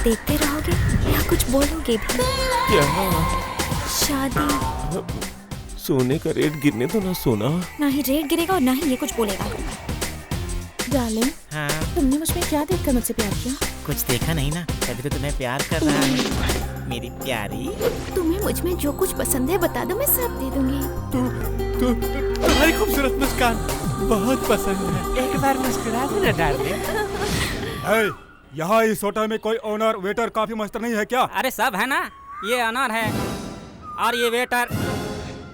देखते रहोगे या कुछ बोलोगे भी? क्या? शादी। सोने का रेट गिरने तो ना सोना। ना ही रेट गिरेगा और ना ही ये कुछ बोलेगा। डार्लिंग, हाँ, तुमने मुझ में क्या देखकर मुझसे प्यार किया? कुछ देखा नहीं ना, तभी तो तुम्हें प्यार कर रहा है मेरी प्यारी। तुम्हें मुझ में जो कुछ पसंद है बता दो, मैं सब दे दूंगी। तुम्हारी खूबसूरत मुस्कान बहुत पसंद है, एक बार मुस्कुरा देना डार्लिंग। यहाँ इस होटल में कोई ओनर वेटर काफी मास्टर नहीं है क्या? अरे सब है ना, ये ऑनर है और ये वेटर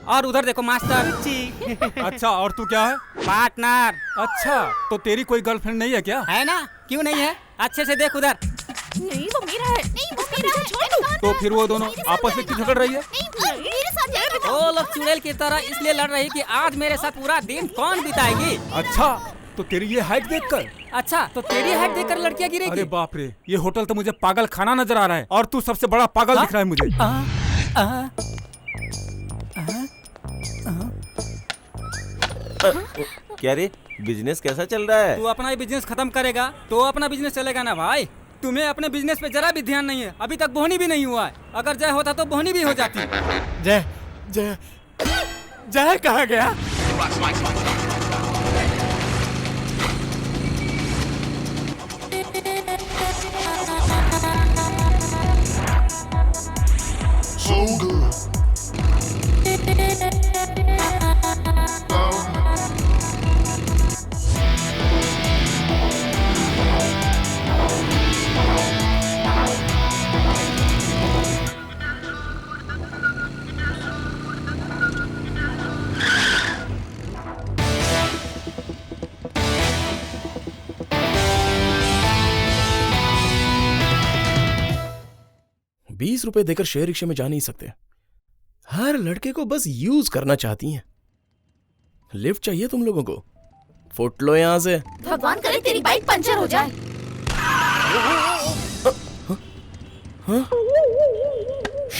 और उधर देखो मास्टर जी। अच्छा, और तू क्या है? पार्टनर। अच्छा, तो तेरी कोई गर्लफ्रेंड नहीं है क्या? है ना, क्यों नहीं है? अच्छे से देख उधर। नहीं वो मेरा है। नहीं वो मेरा है। छोड़ दो। तो फिर वो दोनों आपस में क्यों झगड़ रही है? नहीं मेरे साथ जाएगा। वो लोग चुड़ैल की तरह इसलिए लड़ रही कि आज मेरे साथ पूरा दिन कौन बिताएगी। अच्छा, तो तेरी ये हाइट देखकर? अच्छा, तो तेरी हाइट देखकर लड़कियां गिरेगी। अरे बाप रे, ये होटल तो मुझे पागल खाना नजर आ रहा है और तू सबसे बड़ा पागल दिख रहा है मुझे। क्या रे, बिजनेस कैसा चल रहा है? तू अपना ही बिजनेस खत्म करेगा तो अपना बिजनेस चलेगा ना भाई। तुम्हें अपने बिजनेस पे जरा भी ध्यान नहीं है। अभी तक बोहनी भी नहीं हुआ है। अगर जय होता तो बोहनी भी हो जाती। जय जय जय कहाँ गया? So good. ₹20 देकर शेयर रिक्शे में जा नहीं सकते। हर लड़के को बस यूज करना चाहती हैं। लिफ्ट चाहिए तुम लोगों को? फुट लो यहां से। भगवान करे तेरी बाइक पंचर हो जाए।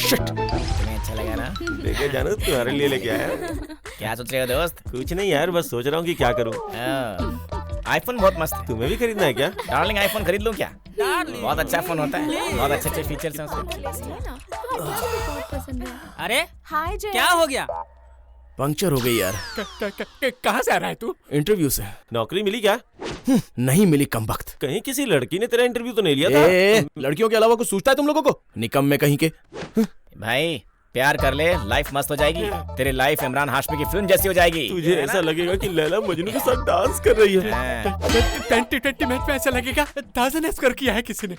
शिट। तुम्हें अच्छा लगा ना? लेके जाना तुम्हारे लिए लेके आया। क्या सोच रहे हो दोस्त? कुछ नहीं यार, बस सोच रहा हूँ कि क्या करूँ। आईफोन बहुत मस्त है। तुम्हें भी खरीदना है क्या? डार्लिंग आईफोन खरीद लूं क्या? डार्लिंग। बहुत अच्छा फोन होता है, बहुत अच्छे अच्छे फीचर्स हैं उसके। बहुत पसंद है। अरे हाय जय। क्या हो गया? पंक्चर हो गई यार। कहाँ से आ रहा है तू? इंटरव्यू से। नौकरी मिली क्या? नहीं मिली कमबख्त। कहीं किसी लड़की ने तेरा इंटरव्यू तो नहीं लिया था? लड़कियों के अलावा कुछ सोचता है तुम लोगों को? निकम में कहीं के। भाई प्यार कर ले, लाइफ मस्त हो जाएगी। तेरी लाइफ इमरान हाशमी की फिल्म जैसी हो जाएगी। तुझे ऐसा लगेगा कि लैला मजनू के साथ डांस कर रही है। 2020 मैच में ऐसा लगेगा 1000 स्कोर किया है किसी ने।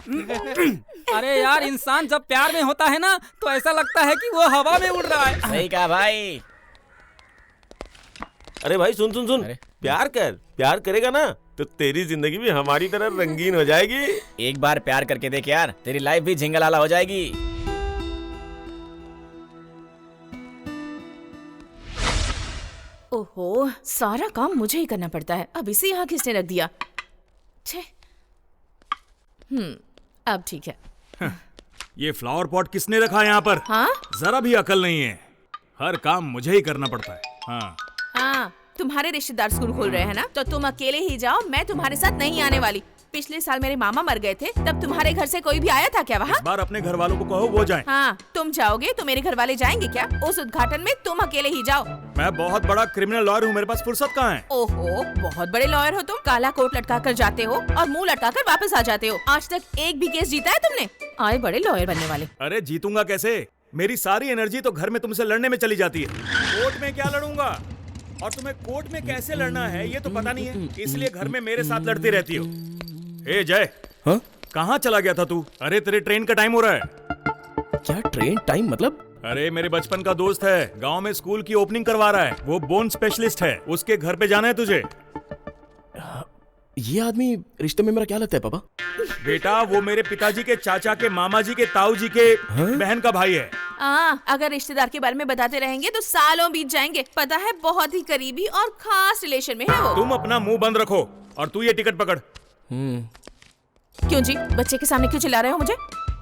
अरे यार, इंसान जब प्यार में होता है ना तो ऐसा लगता है कि वो हवा में उड़ रहा है। सही कहा भाई। अरे भाई सुन सुन सुन, प्यार कर। प्यार करेगा ना तो तेरी जिंदगी भी हमारी तरह रंगीन हो जाएगी। एक बार प्यार करके देख यार, तेरी लाइफ भी झिंगलाला हो जाएगी। ओहो, सारा काम मुझे ही करना पड़ता है। अब इसे यहाँ किसने रख दिया? छे। अब ठीक है। ये फ्लावर पॉट किसने रखा है यहाँ पर? हाँ जरा भी अकल नहीं है। हर काम मुझे ही करना पड़ता है। हाँ हाँ, तुम्हारे रिश्तेदार स्कूल खोल रहे हैं ना, तो तुम अकेले ही जाओ, मैं तुम्हारे साथ नहीं आने वाली। पिछले साल मेरे मामा मर गए थे, तब तुम्हारे घर से कोई भी आया था क्या वहाँ? इस बार अपने घर वालों को कहो वो जाएं। हाँ, तुम जाओगे तो मेरे घर वाले जाएंगे क्या? उस उद्घाटन में तुम अकेले ही जाओ। मैं बहुत बड़ा क्रिमिनल लॉयर हूँ, मेरे पास फुर्सत कहाँ है? ओहो, बहुत बड़े लॉयर हो तुम। काला कोट लटका कर जाते हो और मुंह लटका कर वापस आ जाते हो। आज तक एक भी केस जीता है तुमने? आए बड़े लॉयर बनने वाले। अरे जीतूंगा कैसे? मेरी सारी एनर्जी तो घर में तुमसे लड़ने में चली जाती है। कोर्ट में क्या लड़ूंगा? और तुम्हें कोर्ट में कैसे लड़ना है ये तो पता नहीं है, इसलिए घर में मेरे साथ लड़ती रहती हो। ए जय, हाँ? कहाँ चला गया था तू? अरे तेरे ट्रेन का टाइम हो रहा है। क्या ट्रेन टाइम मतलब? अरे मेरे बचपन का दोस्त है, गांव में स्कूल की ओपनिंग करवा रहा है। वो बोन स्पेशलिस्ट है, उसके घर पे जाना है तुझे। ये आदमी रिश्ते में मेरा क्या लगता है पापा? बेटा वो मेरे पिताजी के चाचा के मामा जी के ताऊ जी के बहन का भाई है। अगर रिश्तेदार के बारे में बताते रहेंगे तो सालों बीत जाएंगे। पता है, बहुत ही करीबी और खास रिलेशन में है वो। तुम अपना मुंह बंद रखो और तू ये टिकट पकड़। क्यों जी, बच्चे के सामने क्यों चिल्ला रहे हो मुझे?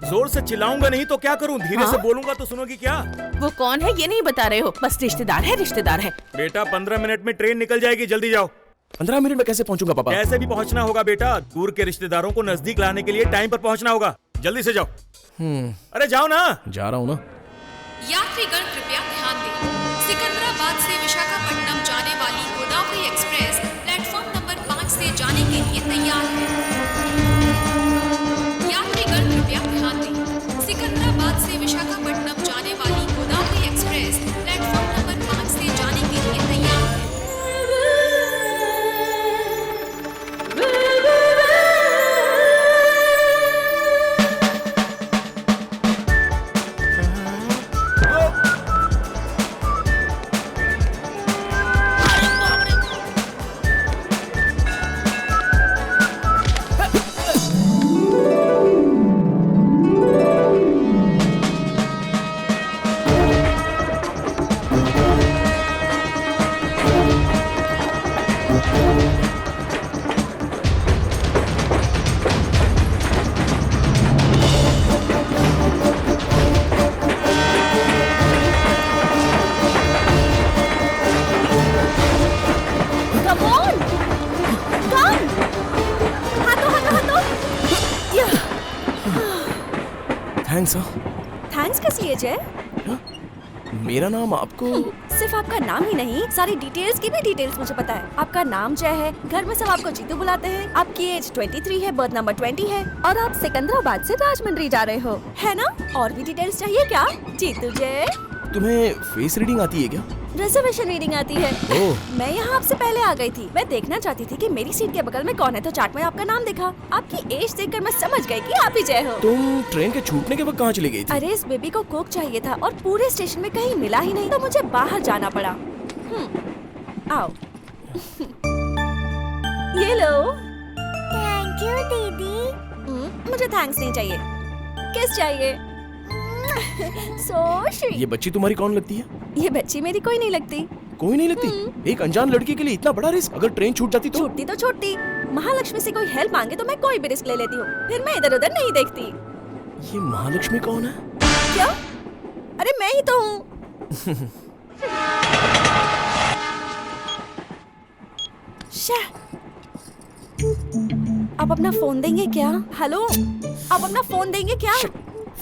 जोर से चिल्लाऊंगा नहीं तो क्या करूं? धीरे से बोलूंगा तो सुनोगी क्या? वो कौन है ये नहीं बता रहे हो, बस रिश्तेदार है, रिश्तेदार है। बेटा 15 मिनट में ट्रेन निकल जाएगी, जल्दी जाओ। 15 मिनट में कैसे पहुंचूंगा पापा? कैसे भी पहुंचना होगा बेटा, दूर के रिश्तेदारों को नजदीक लाने के लिए टाइम पर पहुंचना होगा। जल्दी से जाओ। अरे जाओ ना। जा रहा हूँ ना। यात्रीगण कृपया ध्यान दें। सिकंदराबाद से विशाखापट्टनम जाने वाली गोदावरी एक्सप्रेस प्लेटफॉर्म नंबर 5 से जाने के लिए तैयार है। यात्रीगण कृपया ध्यान दें। सिकंदराबाद से विशाखापट्टनम जाने वाली गोदावरी एक्सप्रेस प्लेटफॉर्म नंबर 5 से जाने के लिए तैयार है। थैंक्स। थैंक्स किस लिए जय? मेरा नाम आपको सिर्फ आपका नाम ही नहीं, सारी डिटेल्स की भी डिटेल्स मुझे पता है। आपका नाम जय है, घर में सब आपको जीतू बुलाते हैं, आपकी एज 23 है, बर्थ नंबर 20 है और आप सिकंदराबाद से राजमंड्री जा रहे हो, है ना? और भी डिटेल्स चाहिए क्या जीतू जय? तुम्हें फेस रीडिंग आती है क्या? रिजर्वेशन रीडिंग आती है। ओह। मैं यहाँ आपसे पहले आ गई थी। मैं देखना चाहती थी कि मेरी सीट के बगल में कौन है, तो चार्ट में आपका नाम देखा। आपकी एज देखकर मैं समझ गई कि आप ही जय हो। तुम ट्रेन के छूटने के वक्त कहाँ चली गई थी? अरे इस बेबी को कोक चाहिए था और पूरे स्टेशन में कहीं मिला ही नहीं, तो मुझे बाहर जाना पड़ा। आओ। ये लो। थैंक यू दीदी। मुझे थैंक्स नहीं चाहिए, किस चाहिए? ये बच्ची तुम्हारी कौन लगती है? ये बच्ची मेरी कोई नहीं लगती। कोई नहीं लगती? एक अनजान लड़की के लिए इतना बड़ा रिस्क? अगर ट्रेन छूट जाती तो? छूटती तो छूटती। महालक्ष्मी से कोई हेल्प मांगे तो मैं कोई भी रिस्क ले लेती हूँ, फिर मैं इधर उधर नहीं देखती। ये महालक्ष्मी कौन है? क्या? अरे मैं ही तो हूँ। आप अपना फोन देंगे क्या? हेलो, आप अपना फोन देंगे क्या?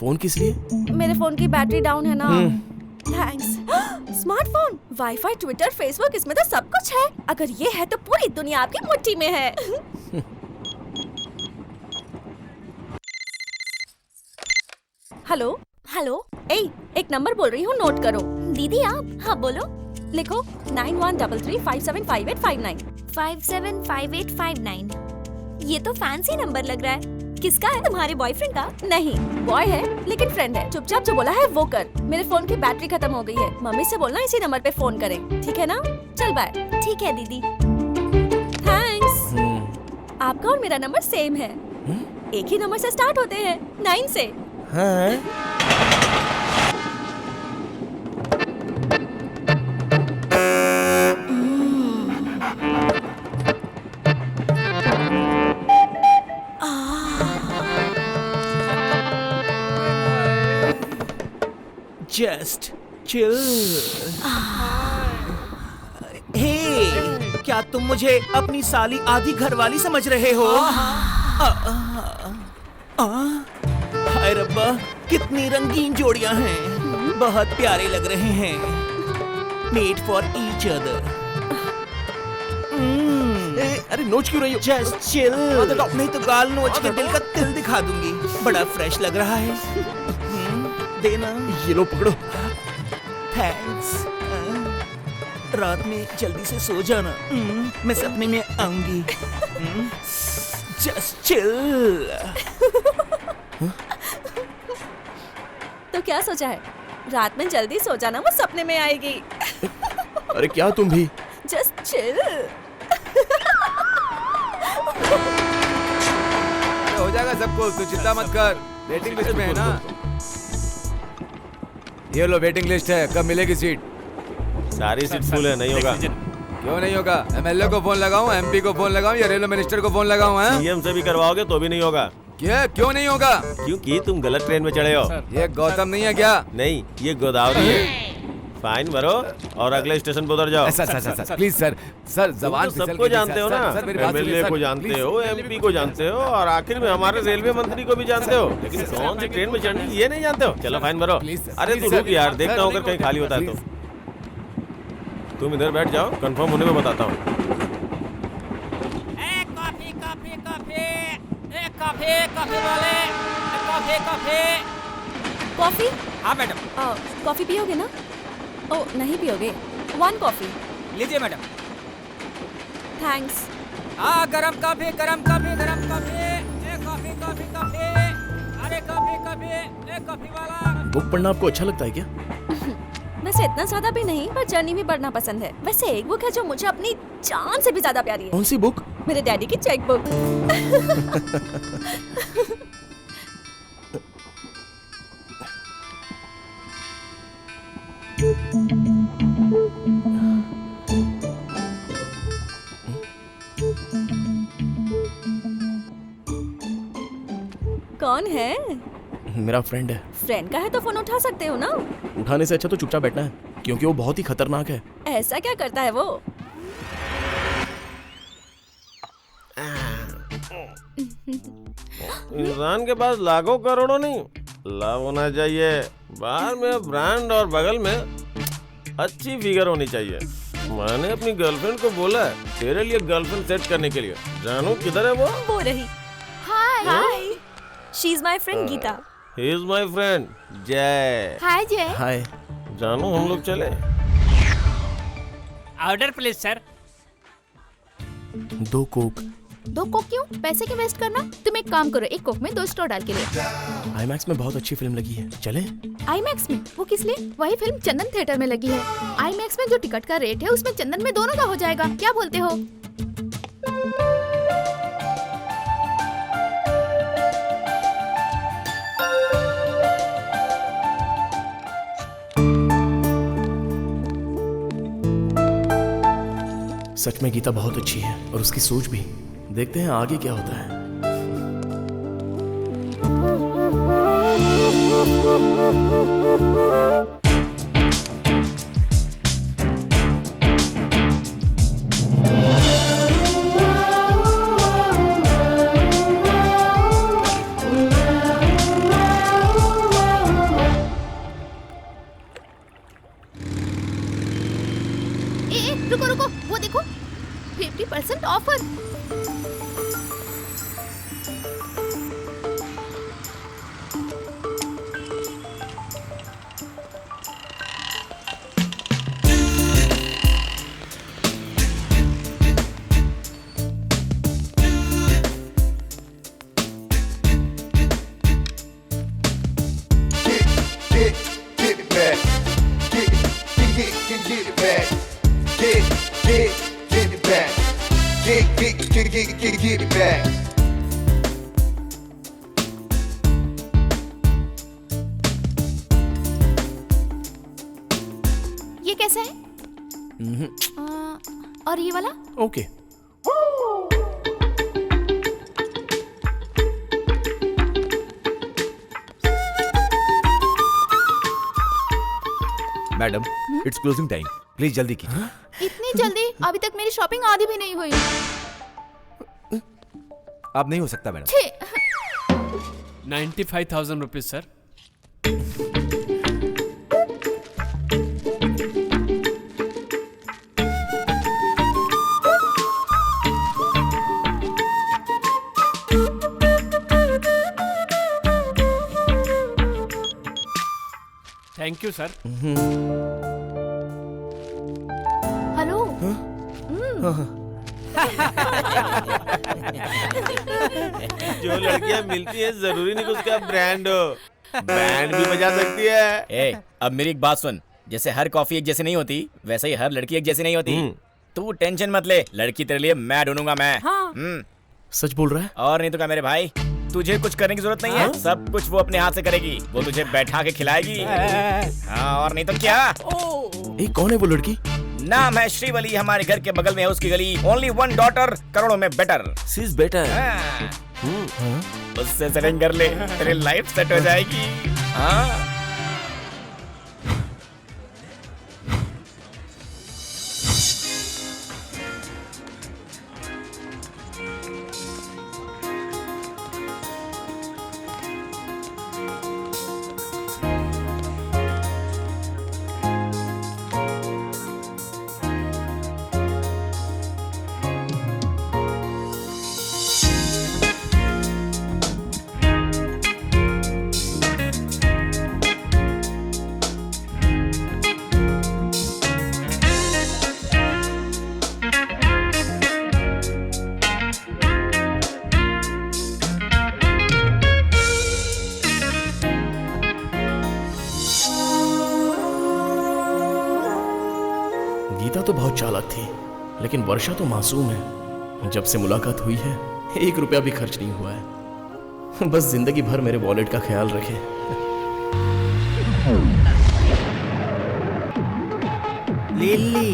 फोन किस लिए? मेरे फोन की बैटरी डाउन है ना। Thanks. Smartphone, wifi, Twitter, Facebook, इसमें तो सब कुछ है। अगर ये है तो पूरी दुनिया आपकी मुट्ठी में है। हेलो हेलो, एक नंबर बोल रही हूँ, नोट करो। दीदी आप? हाँ बोलो। लिखो 9133575859। 575859। ये तो फैंसी नंबर लग रहा है। किसका है? तुम्हारे बॉयफ्रेंड का? नहीं, बॉय है लेकिन फ्रेंड है। चुपचाप जो बोला है वो कर। मेरे फोन की बैटरी खत्म हो गई है, मम्मी से बोलना इसी नंबर पे फोन करें, ठीक है ना? चल बाय। ठीक है दीदी। थैंक्स। आपका और मेरा नंबर सेम है। एक ही नंबर से स्टार्ट होते हैं, 9 से। हाँ। Just chill. हे, क्या तुम मुझे अपनी साली आधी घरवाली समझ रहे हो? हाय रब्बा, कितनी रंगीन जोड़ियां हैं, बहुत प्यारे लग रहे हैं। Made for each other. अरे नोच क्यों रही हो? Just chill. नहीं तो गाल नोच के दिल का तिल दिखा दूंगी। बड़ा फ्रेश लग रहा है। देना। ये लो पकड़ो। थैंक्स। रात में जल्दी से सो जाना, मैं सपने में आऊंगी। Just chill. तो क्या सोचा है? रात में जल्दी सो जाना, वो सपने में आएगी। अरे क्या तुम भी? Just chill. हो जाएगा सब कुछ, तू चिंता मत कर। वेटिंग लिस्ट में है ना? ये लो वेटिंग लिस्ट है, कब मिलेगी सीट? सारी सीट फुल है, नहीं होगा। क्यों नहीं होगा? एमएलए को फोन लगाऊं, एमपी को फोन लगाऊं या रेलवे मिनिस्टर को फोन लगाऊं? सीएम से भी करवाओगे तो भी नहीं होगा। क्या? क्यों नहीं होगा? क्योंकि तुम गलत ट्रेन में चढ़े हो। ये गौतम नहीं है क्या? नहीं, ये गोदावरी है। फाइन भरो और अगले स्टेशन पे उतर जाओ। सर प्लीज सर जवान तुम तो सबको जानते हो ना, एमएलए को जानते हो, एमपी को जानते हो और आखिर में हमारे रेलवे मंत्री को भी जानते हो, लेकिन कौन सी ट्रेन में चढ़नी ये नहीं जानते हो। चलो फाइन भरो। अरे तू रुक यार, देखता हूँ अगर कहीं खाली होता है तो। तुम इधर बैठ जाओ, कंफर्म होने में बताता हूँ। कॉफी? हाँ मैडम। कॉफी पियोगे ना? ओ नहीं पियोगे, 1 कॉफी। लीजिए मैडम। थैंक्स। गरम कॉफी, गरम कॉफी, गरम कॉफी। एक कॉफी, कॉफी, कॉफी। अरे कॉफी, कॉफी, एक कॉफी वाला। बुक पढ़ना आपको अच्छा लगता है क्या? वैसे इतना ज्यादा भी नहीं, पर जर्नी भी पढ़ना पसंद है। वैसे एक बुक है जो मुझे अपनी जान से भी ज्यादा प्यारी है। कौन सी बुक? मेरे डैडी की चेक बुक। कौन है? मेरा फ्रेंड है। फ्रेंड का है तो फोन उठा सकते हो ना? उठाने से अच्छा तो चुपचाप बैठना है, क्योंकि वो बहुत ही खतरनाक है। ऐसा क्या करता है वो? इंसान के पास लाखों करोड़ों नहीं, लाभ होना चाहिए। बाहर में ब्रांड और बगल में अच्छी फिगर होनी चाहिए। मैंने अपनी गर्लफ्रेंड को बोला है तेरे लिए गर्लफ्रेंड सेट करने के लिए। जानू किधर है वो रही। Hi she is my friend Geeta. He is my friend Jay. Hi Jay. Hi जानू हम लोग चले। Order please sir. 2 coke. 2 coke क्यों? पैसे क्यों वेस्ट करना? तुम एक काम करो, 1 कोक में 2 स्ट्रॉ डाल के ले। आईमैक्स में बहुत अच्छी फिल्म लगी है, चले? आईमैक्स में? वो किस लिए? वही फिल्म चंदन थिएटर में लगी है। आईमैक्स में जो टिकट का रेट है उसमें चंदन में दोनों का हो जाएगा। क्या बोलते हो? सच में गीता बहुत अच्छी है और उसकी सोच भी। देखते हैं आगे क्या होता है। रुको रुको, वो देखो 50% offer. Get it back. Get it back. Get it back. Get it back. ये कैसा है? और ये वाला? Okay. Madam it's closing time, please जल्दी कीजिए। इतनी जल्दी? अभी तक मेरी शॉपिंग आधी भी नहीं हुई। अब नहीं हो सकता madam. 95,000 rupees sir. Thank you sir. Hello. जो लड़कियां मिलती है जरूरी नहीं कि उसका ब्रांड हो, बैंड भी बजा सकती है। ए, अब मेरी एक बात सुन, जैसे हर कॉफी एक जैसी नहीं होती, वैसे ही हर लड़की एक जैसी नहीं होती। तू टेंशन मत ले, लड़की तेरे लिए मैं ढूंढूंगा मैं। हाँ। सच बोल रहा है? और नहीं तो क्या मेरे भाई, तुझे कुछ करने की जरूरत नहीं है, सब कुछ वो अपने हाथ से करेगी। वो तुझे बैठा के खिलाएगी। हाँ, और नहीं तो क्या। कौन है वो लड़की? नाम है श्रीवली, हमारे घर के बगल में है उसकी गली। ओनली 1 डॉटर, करोड़ों में बेटर। She is better. उससे सेटिंग कर ले, तेरी लाइफ सेट हो जाएगी। हाँ चालाक थी, लेकिन वर्षा तो मासूम है। जब से मुलाकात हुई है 1 रुपया भी खर्च नहीं हुआ है। बस जिंदगी भर मेरे वॉलेट का ख्याल रखे। लिली,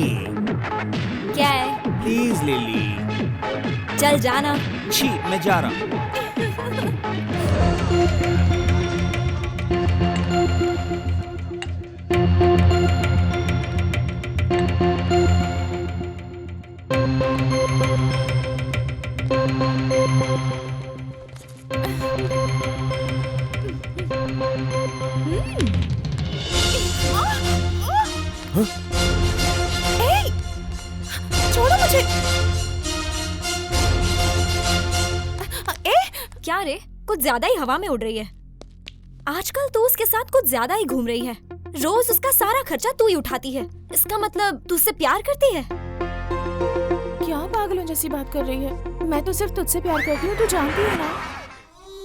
क्या है? Please lily. चल जाना। छी, मैं जा रहा हूँ। छोड़ो मुझे। क्या रे, कुछ ज्यादा ही हवा में उड़ रही है। आजकल तो उसके साथ कुछ ज्यादा ही घूम रही है। रोज उसका सारा खर्चा तू ही उठाती है। इसका मतलब तू उससे प्यार करती है? क्या पागलों जैसी बात कर रही है? मैं तो सिर्फ तुझसे प्यार करती हूँ, तू जानती है ना।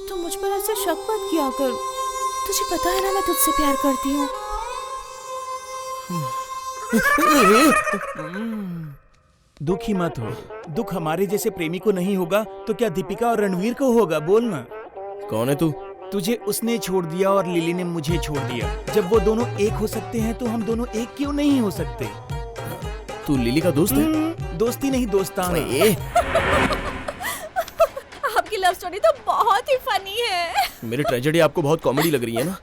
तू मुझ पर ऐसे शक मत किया कर। तुझे पता है ना मैं तुझसे प्यार करती हूँ। दुखी मत हो। दुख हमारे जैसे प्रेमी को नहीं होगा तो क्या दीपिका और रणवीर को होगा? बोल ना। कौन है तू? तुझे उसने छोड़ दिया और लिली ने मुझे छोड़ दिया। जब वो दोनों एक हो सकते हैं तो हम दोनों एक क्यों नहीं हो सकते? तू लिली का दोस्त है? दोस्ती नहीं, दोस्ताना। आपकी लव स्टोरी तो बहुत ही फनी है। मेरी ट्रेजेडी आपको बहुत कॉमेडी लग रही है ना?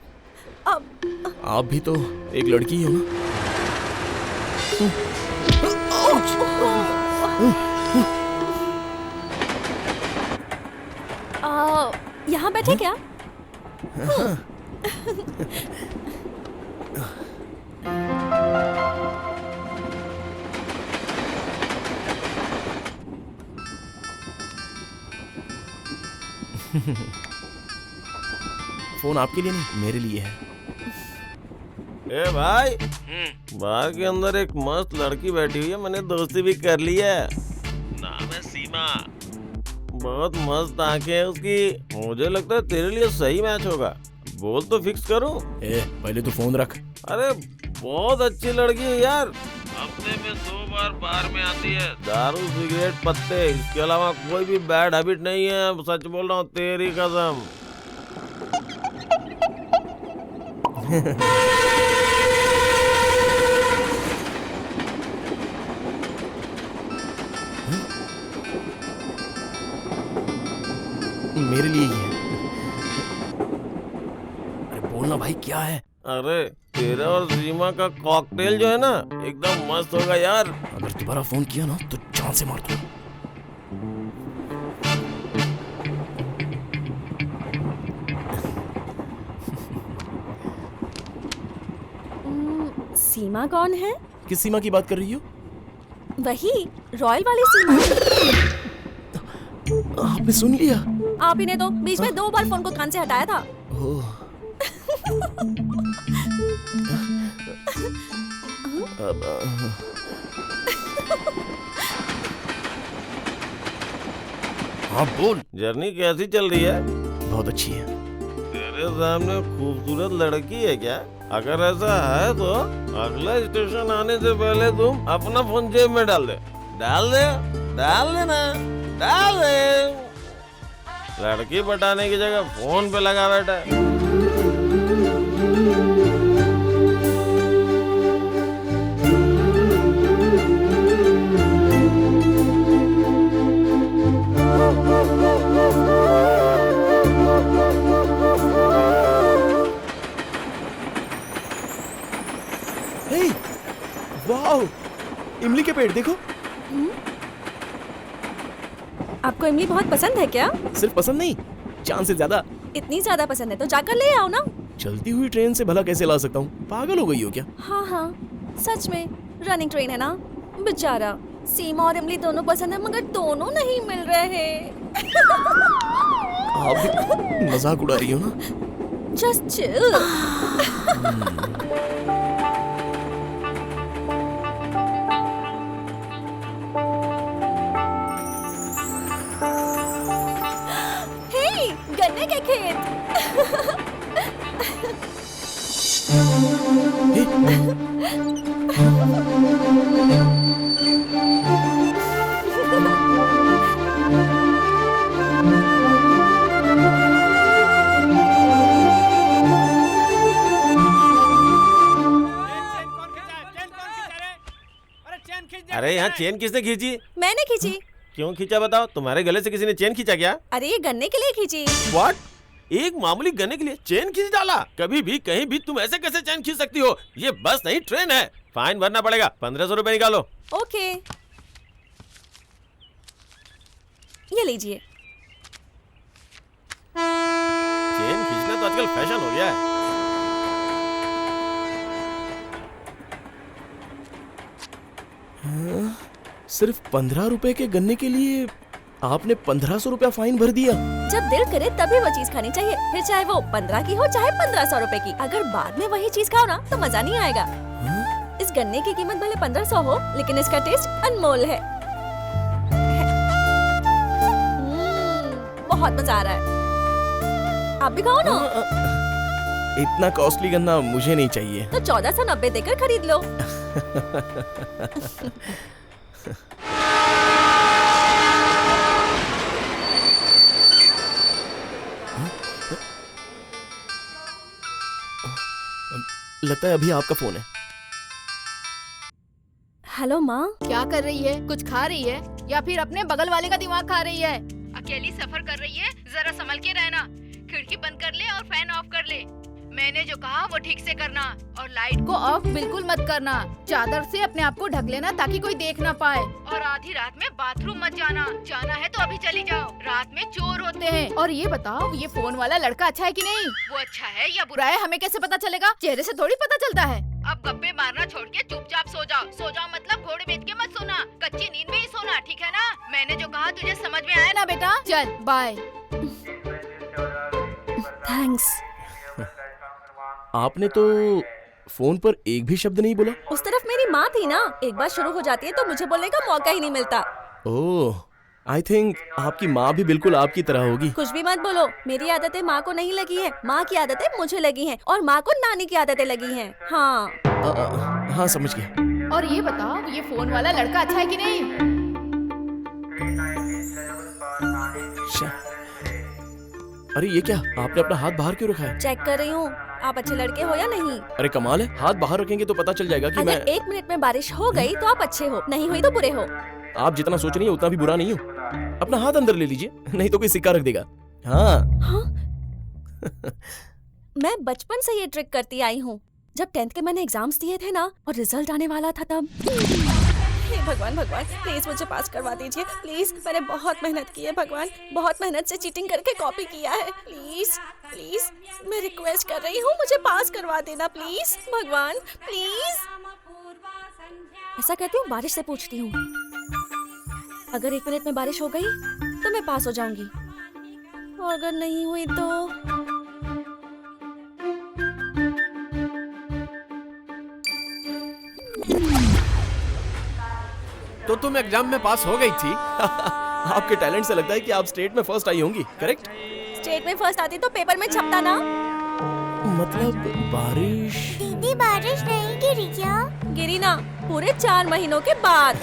आप भी तो एक लड़की हो ना? यहाँ बैठे क्या? फोन आपके लिए नहीं, मेरे लिए है। ए भाई, बार के अंदर एक मस्त लड़की बैठी हुई है, मैंने दोस्ती भी कर ली है। नाम है सीमा। बहुत मस्त आंखें है उसकी। मुझे लगता है तेरे लिए सही मैच होगा। बोल तो फिक्स करूं? पहले तो फोन रख। अरे बहुत अच्छी लड़की है यार। हफ्ते में 2 बार बार में आती है। दारू, सिगरेट, पत्ते, इसके अलावा कोई भी बैड हैबिट नहीं है। सच बोल रहा हूँ, तेरी कसम। मेरे लिए ही है। अरे बोलना भाई, क्या है? अरे तेरा और सीमा का कॉकटेल जो है ना, एकदम मस्त होगा यार। अगर दोबारा फोन किया ना तो जान से मार दूंगा। सीमा कौन है? किस सीमा की बात कर रही हो? वही रॉयल वाली सीमा। आपने सुन लिया? आप ही ने तो बीच में 2 बार फोन को कान से हटाया था। हाँ बोल। जर्नी कैसी चल रही है? बहुत अच्छी है। तेरे सामने खूबसूरत लड़की है क्या? अगर ऐसा है तो अगला स्टेशन आने से पहले तुम अपना फोन जेब में डाल दे। डाल दे, डाल देना, डाल दे। लड़की पटाने की जगह फोन पे लगा बैठा है। वाओ, इमली के पेड़ देखो। आपको इमली बहुत पसंद है क्या? सिर्फ पसंद नहीं, चांद से ज्यादा। इतनी ज्यादा पसंद है तो जाकर ले आओ ना। चलती हुई ट्रेन से भला कैसे ला सकता हूँ? पागल हो गई हो क्या? हाँ हाँ, सच में रनिंग ट्रेन है ना। बेचारा सीमा और इमली दोनों पसंद है मगर दोनों नहीं मिल रहे। आप भी मजाक उड़ा रही हो ना? Just chill. गन्ने के खेत। चेन किसने खींची? मैंने खींची। क्यों खींचा बताओ? तुम्हारे गले से किसी ने चेन खींचा क्या? अरे ये गन्ने के लिए खींची। व्हाट? एक मामूली गन्ने के लिए चेन खींच डाला? कभी भी कहीं भी तुम ऐसे कैसे चेन खींच सकती हो? ये बस नहीं ट्रेन है। फाइन भरना पड़ेगा। 1500 रुपए निकालो। ओके ये लीजिए। चेन खींचना तो आजकल फैशन हो गया है। सिर्फ 15 रुपए के गन्ने के लिए आपने 1500 रुपया फाइन भर दिया। जब दिल करे तभी वो चीज खानी चाहिए, फिर चाहे वो 15 की हो चाहे 1500 रुपए की। अगर बाद में वही चीज खाओ ना तो मजा नहीं आएगा। इस गन्ने की कीमत भले 1500 हो, लेकिन इसका टेस्ट अनमोल है। बहुत मजा आ रहा है। आप भी खाओ ना। इतना कॉस्टली गन्ना मुझे नहीं चाहिए। तो 1490 देकर खरीद लो। लगता है अभी आपका फोन है। हेलो माँ। क्या कर रही है? कुछ खा रही है या फिर अपने बगल वाले का दिमाग खा रही है? अकेली सफर कर रही है, जरा संभल के रहना। खिड़की बंद कर ले और फैन ऑफ कर ले। मैंने जो कहा वो ठीक से करना और लाइट को ऑफ बिल्कुल मत करना। चादर से अपने आप को ढक लेना ताकि कोई देख ना पाए। और आधी रात में बाथरूम मत जाना। जाना है तो अभी चली जाओ, रात में चोर होते हैं। और ये बताओ, ये फोन वाला लड़का अच्छा है कि नहीं? वो अच्छा है या बुरा है हमें कैसे पता चलेगा? चेहरे से थोड़ी पता चलता है। अब गप्पे मारना छोड़ के चुपचाप सो जाओ। सो जाओ मतलब घोड़े बेच के मत सोना, कच्ची नींद में ही सोना, ठीक है ना? मैंने जो कहा तुझे समझ में आया ना बेटा? चल बाय। थैंक्स। आपने तो फोन पर एक भी शब्द नहीं बोला। उस तरफ मेरी माँ थी ना, एक बार शुरू हो जाती है तो मुझे बोलने का मौका ही नहीं मिलता। ओह, आई थिंक आपकी माँ भी बिल्कुल आपकी तरह होगी। कुछ भी मत बोलो, मेरी आदतें माँ को नहीं लगी है, माँ की आदतें मुझे लगी हैं और माँ को नानी की आदतें लगी हैं। हाँ हाँ समझ गया। और ये बताओ, ये फोन वाला लड़का अच्छा है कि नहीं? अरे ये क्या, आपने अपना हाथ बाहर क्यों रखा है? चेक कर रही हूँ आप अच्छे लड़के हो या नहीं। अरे कमाल है, हाथ बाहर रखेंगे तो पता चल जाएगा कि अगर मैं। 1 मिनट में बारिश हो गई तो आप अच्छे हो, नहीं हुई तो बुरे हो। आप जितना सोच रही हैं उतना भी बुरा नहीं हो। अपना हाथ अंदर ले लीजिए, नहीं तो कोई सिक्का रख देगा। हाँ। मैं बचपन से ये ट्रिक करती आई हूँ। जब 10th के मैंने एग्जाम्स दिए थे ना और रिजल्ट आने वाला था तब। हे भगवान भगवान, प्लीज मुझे पास करवा दीजिए प्लीज। मैंने बहुत मेहनत की है भगवान, बहुत मेहनत से चीटिंग करके कॉपी किया है। प्लीज प्लीज मैं रिक्वेस्ट कर रही हूँ, मुझे पास करवा देना प्लीज भगवान प्लीज। ऐसा करती हूँ, बारिश से पूछती हूँ। अगर 1 मिनट में बारिश हो गई तो मैं पास हो जाऊंगी, और अगर नहीं हुई तो तुम एग्जाम में पास हो गई थी। आपके टैलेंट से लगता है कि आप स्टेट में फर्स्ट आई होंगी, करेक्ट? स्टेट में फर्स्ट आती तो पेपर में छपता ना। मतलब बारिश। दीदी बारिश नहीं गिरी क्या? गिरी ना, पूरे 4 महीनों के बाद।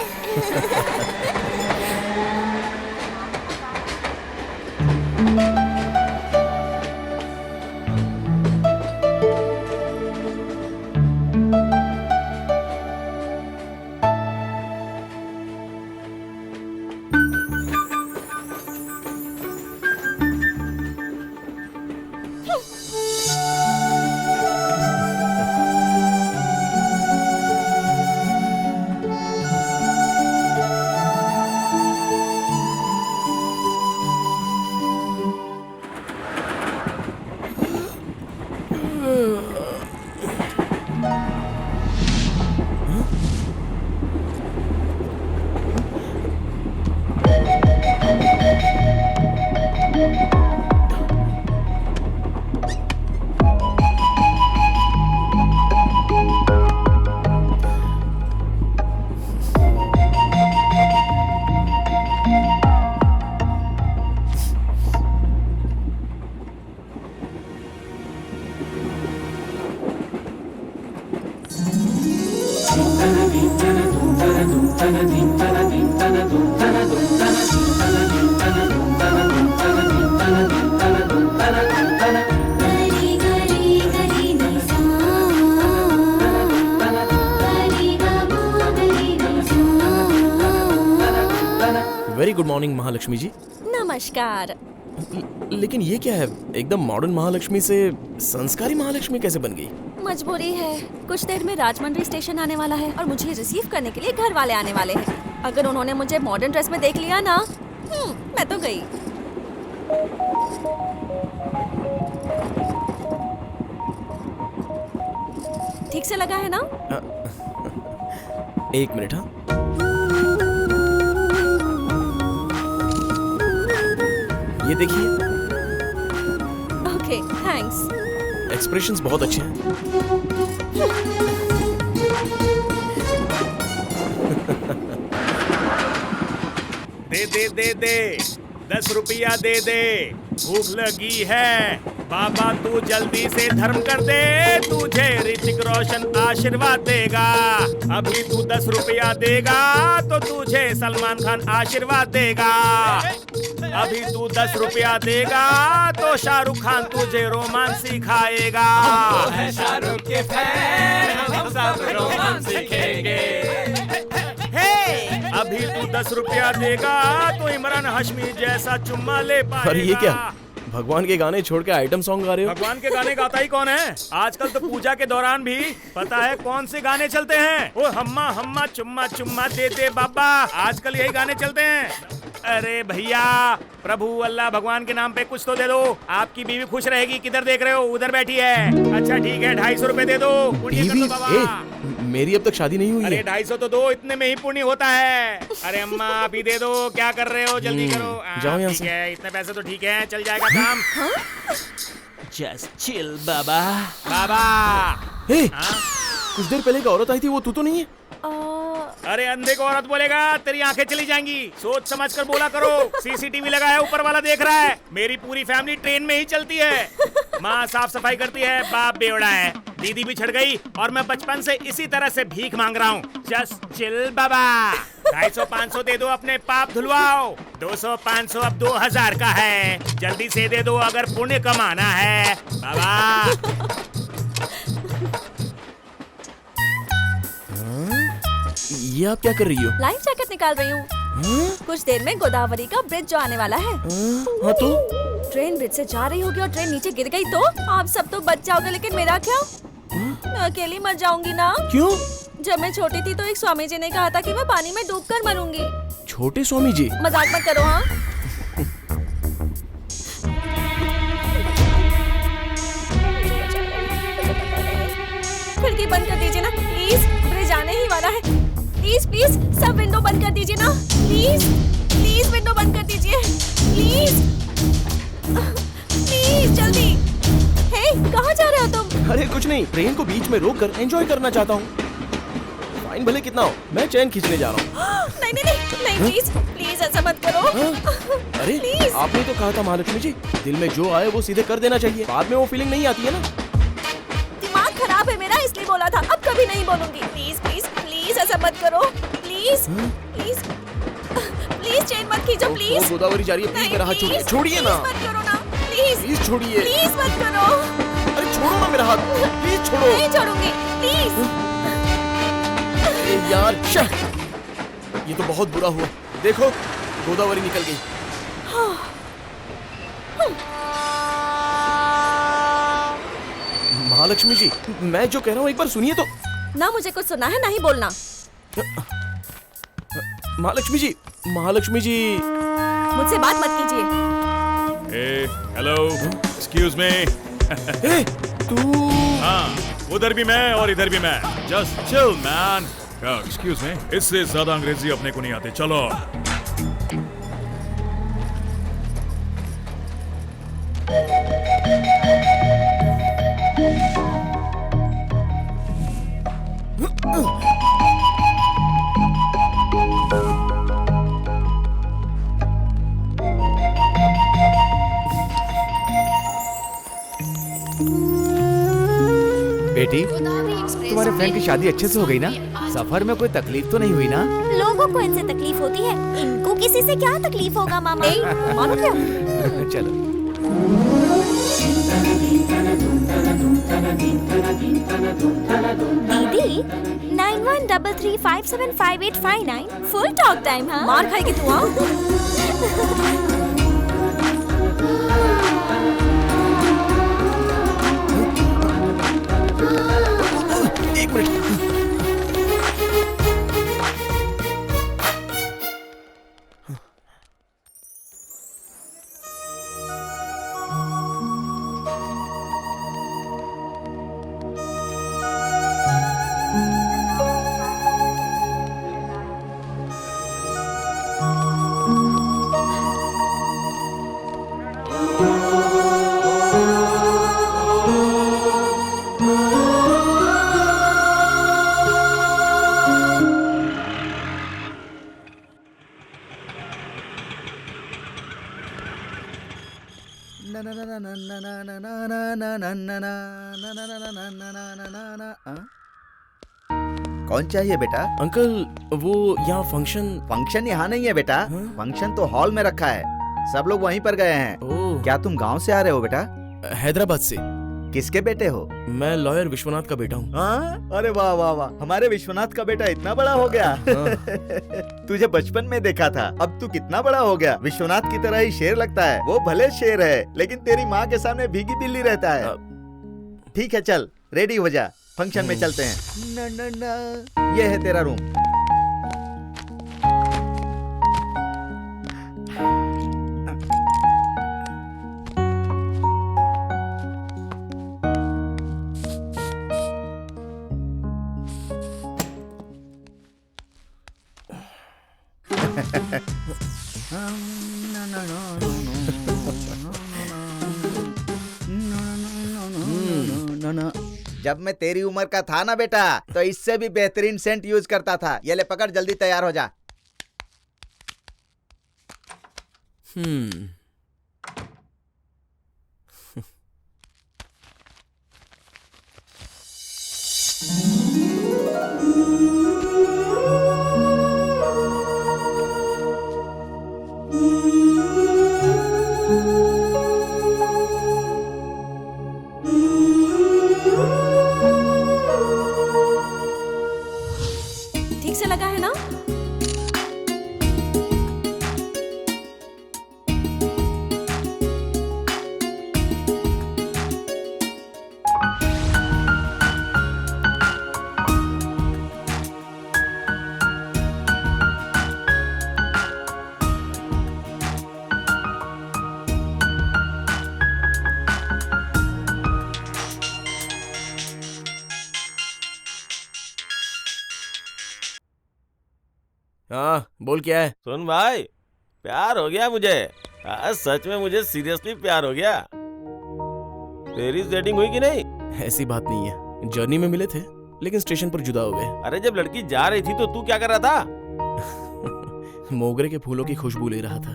गुड मॉर्निंग महालक्ष्मी जी। नमस्कार। लेकिन ये क्या है, एकदम मॉडर्न महालक्ष्मी से संस्कारी महालक्ष्मी कैसे बन गई? मजबूरी है, कुछ देर में राजमंड्री स्टेशन आने वाला है और मुझे रिसीव करने के लिए घर वाले आने वाले हैं। अगर उन्होंने मुझे मॉडर्न ड्रेस में देख लिया ना, मैं तो गई। ठीक से लगा है ना? एक मिनट। हाँ, ये देखिए। Okay, thanks. एक्सप्रेशंस बहुत अच्छे हैं। दे 10 रुपया दे दे, भूख लगी है। बाबा तू जल्दी से धर्म कर दे, तुझे ऋतिक रोशन आशीर्वाद देगा। अभी तू 10 रुपया देगा तो तुझे सलमान खान आशीर्वाद देगा। अभी तू 10 रुपया देगा तो शाहरुख खान तुझे रोमांस सिखाएगा। शाहरुख के फैन, हम सब रोमांस सीखेंगे। अभी तू 10 रुपया देगा तो इमरान हाशमी जैसा चुम्मा ले पाएगा। और ये क्या, भगवान के गाने छोड़ के आइटम सॉन्ग गा रहे हो? भगवान के गाने गाता ही कौन है? आजकल तो पूजा के दौरान भी पता है कौन से गाने चलते हैं? ओ हम्मा हम्मा चुम्मा चुम्मा दे दे बाबा, आजकल यही गाने चलते हैं। अरे भैया, प्रभु अल्लाह भगवान के नाम पे कुछ तो दे दो, आपकी बीवी खुश रहेगी। किधर देख रहे हो? उधर बैठी है। अच्छा ठीक है, 250 रुपए दे दो, पुण्य कर दो बाबा। मेरी अब तक शादी नहीं हुई है। अरे 250 तो दो, इतने में ही पुण्य होता है। अरे अम्मा अभी दे दो, क्या कर रहे हो? जल्दी करो। जाओ यहाँ ठीक से। है, इतने पैसे तो ठीक है, चल जाएगा काम। जस्ट चिल बाबा। बाबा कुछ देर पहले एक औरत आई थी, वो तू तो नहीं है? अरे अंधे को औरत बोलेगा, तेरी आंखें चली जाएंगी। सोच समझ कर बोला करो। सीसीटीवी लगा है, ऊपर वाला देख रहा है। मेरी पूरी फैमिली ट्रेन में ही चलती है। माँ साफ सफाई करती है, बाप बेवड़ा है, दीदी भी छड़ गई और मैं बचपन से इसी तरह से भीख मांग रहा हूँ। जस्ट चिल बाबा। 250-500 दे दो, अपने पाप धुलवाओ। 200-500 अब 2000 का है, जल्दी से दे दो अगर पुण्य कमाना है बाबा। ये आप क्या कर रही हो? लाइफ जैकेट निकाल रही हूँ। कुछ देर में गोदावरी का ब्रिज जो आने वाला है। हाँ तो? ट्रेन ब्रिज से जा रही होगी और ट्रेन नीचे गिर गई तो आप सब तो बच जाओगे, लेकिन मेरा क्या? मैं अकेली मर जाऊंगी ना। क्यों? जब मैं छोटी थी तो एक स्वामी जी ने कहा था कि मैं पानी में डूबकर मरूंगी। छोटे स्वामी जी? मजाक मत करो। हाँ, खिड़की बंद कर दीजिए ना प्लीज, ब्रिज आने ही वाला है। प्लीज प्लीज सब विंडो बंद कर दीजिए ना, प्लीज प्लीज विंडो बंद कर दीजिए, प्लीज प्लीज जल्दी। हे, कहाँ जा रहे हो तुम? अरे कुछ नहीं, ट्रेन को बीच में रोक कर एंजॉय करना चाहता हूँ। फाइन भले कितना हो, मैं चैन खींचने जा रहा हूँ। नहीं नहीं नहीं नहीं, प्लीज प्लीज ऐसा मत करो। अरे प्लीज। आपने तो कहा था महालक्ष्मी जी, दिल में जो आए वो सीधे कर देना चाहिए, बाद में वो फीलिंग नहीं आती है ना। दिमाग खराब है मेरा, इसलिए बोला था, अब कभी नहीं बोलूंगी। प्लीज प्लीज प्लीज ऐसा मत करो, प्लीज प्लीज प्लीज चेन मत खींचो प्लीज। गोदावरी जा रही है, प्लीज मेरा हाथ छोड़िए। छोड़िए ना, मत करो ना प्लीज। प्लीज छोड़िए। प्लीज मत करो। अरे छोड़ो ना मेरा हाथ, प्लीज छोड़ो। नहीं छोड़ूंगी, प्लीज। यार ये तो बहुत बुरा हुआ। देखो गोदावरी निकल गई। महालक्ष्मी जी, मैं जो कह रहा हूँ एक बार सुनिए तो। ना मुझे कुछ सुना है ना ही बोलना। महालक्ष्मी जी, महालक्ष्मी जी, मुझसे बात मत कीजिए। Hello, excuse me. तू? हाँ, उधर भी मैं और इधर भी मैं। Just chill man. Excuse me, इससे ज्यादा अंग्रेजी अपने को नहीं आते, चलो। बेटी, तुम्हारे फ्रेंड की शादी अच्छे से हो गई ना? सफर में कोई तकलीफ तो नहीं हुई ना? लोगों को इनसे तकलीफ होती है, इनको किसी से क्या तकलीफ होगा मामा? मानो क्या? चलो। दीदी 9133575859 फुल टॉक टाइम। हाँ मार खाएगी तू। हाँ एक मिनट। कौन चाहिए बेटा? अंकल वो यहाँ फंक्शन यहाँ नहीं है बेटा। फंक्शन तो हॉल में रखा है, सब लोग वहीं पर गए हैं। क्या तुम गांव से आ रहे हो बेटा? हैदराबाद से। किसके बेटे हो? मैं लॉयर विश्वनाथ का बेटा हूँ। अरे वाह वाह वाह, हमारे विश्वनाथ का बेटा इतना बड़ा हो गया। तुझे बचपन में देखा था, अब तू कितना बड़ा हो गया। विश्वनाथ की तरह ही शेर लगता है। वो भले शेर है लेकिन तेरी माँ के सामने भीगी बिल्ली रहता है। ठीक है चल रेडी हो जा, फंक्शन में चलते हैं। ये है तेरा रूम। जब मैं तेरी उम्र का था ना बेटा, तो इससे भी बेहतरीन सेंट यूज करता था। ये ले पकड़, जल्दी तैयार हो जा। ठीक से लगा है ना? हाँ बोल क्या है? सुन भाई, प्यार हो गया मुझे। आज सच में मुझे सीरियसली प्यार हो गया। तेरी सेटिंग हुई कि नहीं? ऐसी बात नहीं है, जर्नी में मिले थे लेकिन स्टेशन पर जुदा हो गए। अरे जब लड़की जा रही थी तो तू क्या कर रहा था? मोगरे के फूलों की खुशबू ले रहा था।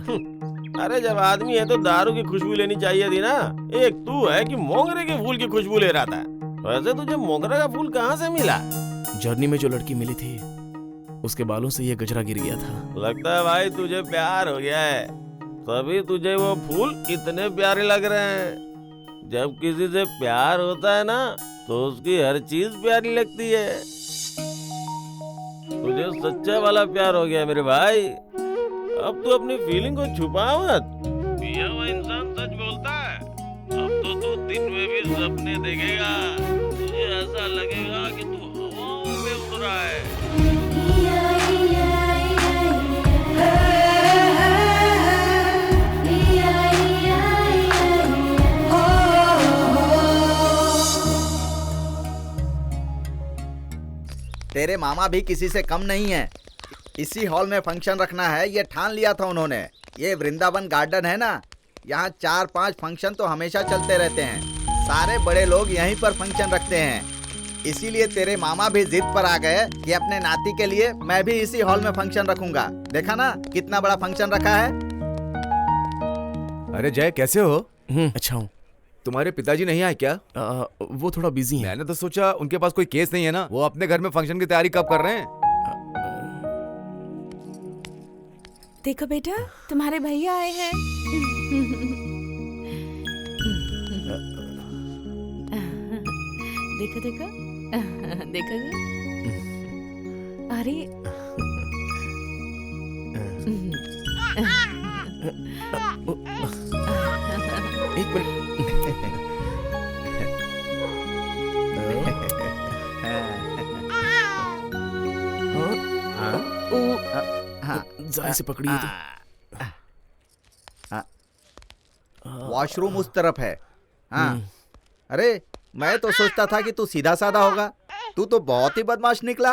अरे जब आदमी है तो दारू की खुशबू लेनी चाहिए थी ना। एक तू है कि मोगरे के फूल की खुशबू ले रहा था। वैसे तुझे मोगरे का फूल कहाँ से मिला? जर्नी में जो लड़की मिली थी उसके बालों से ये गजरा गिर गया था। लगता है भाई तुझे प्यार हो गया है, तभी तुझे वो फूल इतने प्यारे लग रहे हैं। जब किसी से प्यार होता है ना तो उसकी हर चीज प्यारी लगती है। तुझे सच्चा वाला प्यार हो गया मेरे भाई। अब तू अपनी फीलिंग को छुपा मत। पिया हुआ इंसान सच बोलता है। अब तो तू दिन में भी सपने देखेगा। तुझे ऐसा लगेगा कि तू हवाओं में उड़ रहा है। तेरे मामा भी किसी से कम नहीं है। इसी हॉल में फंक्शन रखना है, ये ठान लिया था उन्होंने। ये वृंदावन गार्डन है ना, यहाँ 4-5 फंक्शन तो हमेशा चलते रहते हैं। सारे बड़े लोग यहीं पर फंक्शन रखते हैं। इसीलिए तेरे मामा भी जिद पर आ गए कि अपने नाती के लिए मैं भी इसी हॉल में फंक्शन रखूंगा। देखा ना कितना बड़ा फंक्शन रखा है। अरे जय, कैसे हो? अच्छा हूँ। तुम्हारे पिताजी नहीं आए क्या? वो थोड़ा बिजी हैं। मैंने तो सोचा उनके पास कोई केस नहीं है ना, वो अपने घर में फंक्शन की तैयारी कब कर रहे हैं? देखो बेटा, तुम्हारे भैया आए हैं। देखो देखो देखो अरे एक मिनट। जाए से पकड़िए तो। वॉशरूम उस तरफ है। हाँ। अरे मैं तो सोचता था कि तू सीधा साधा होगा, तू तो बहुत ही बदमाश निकला।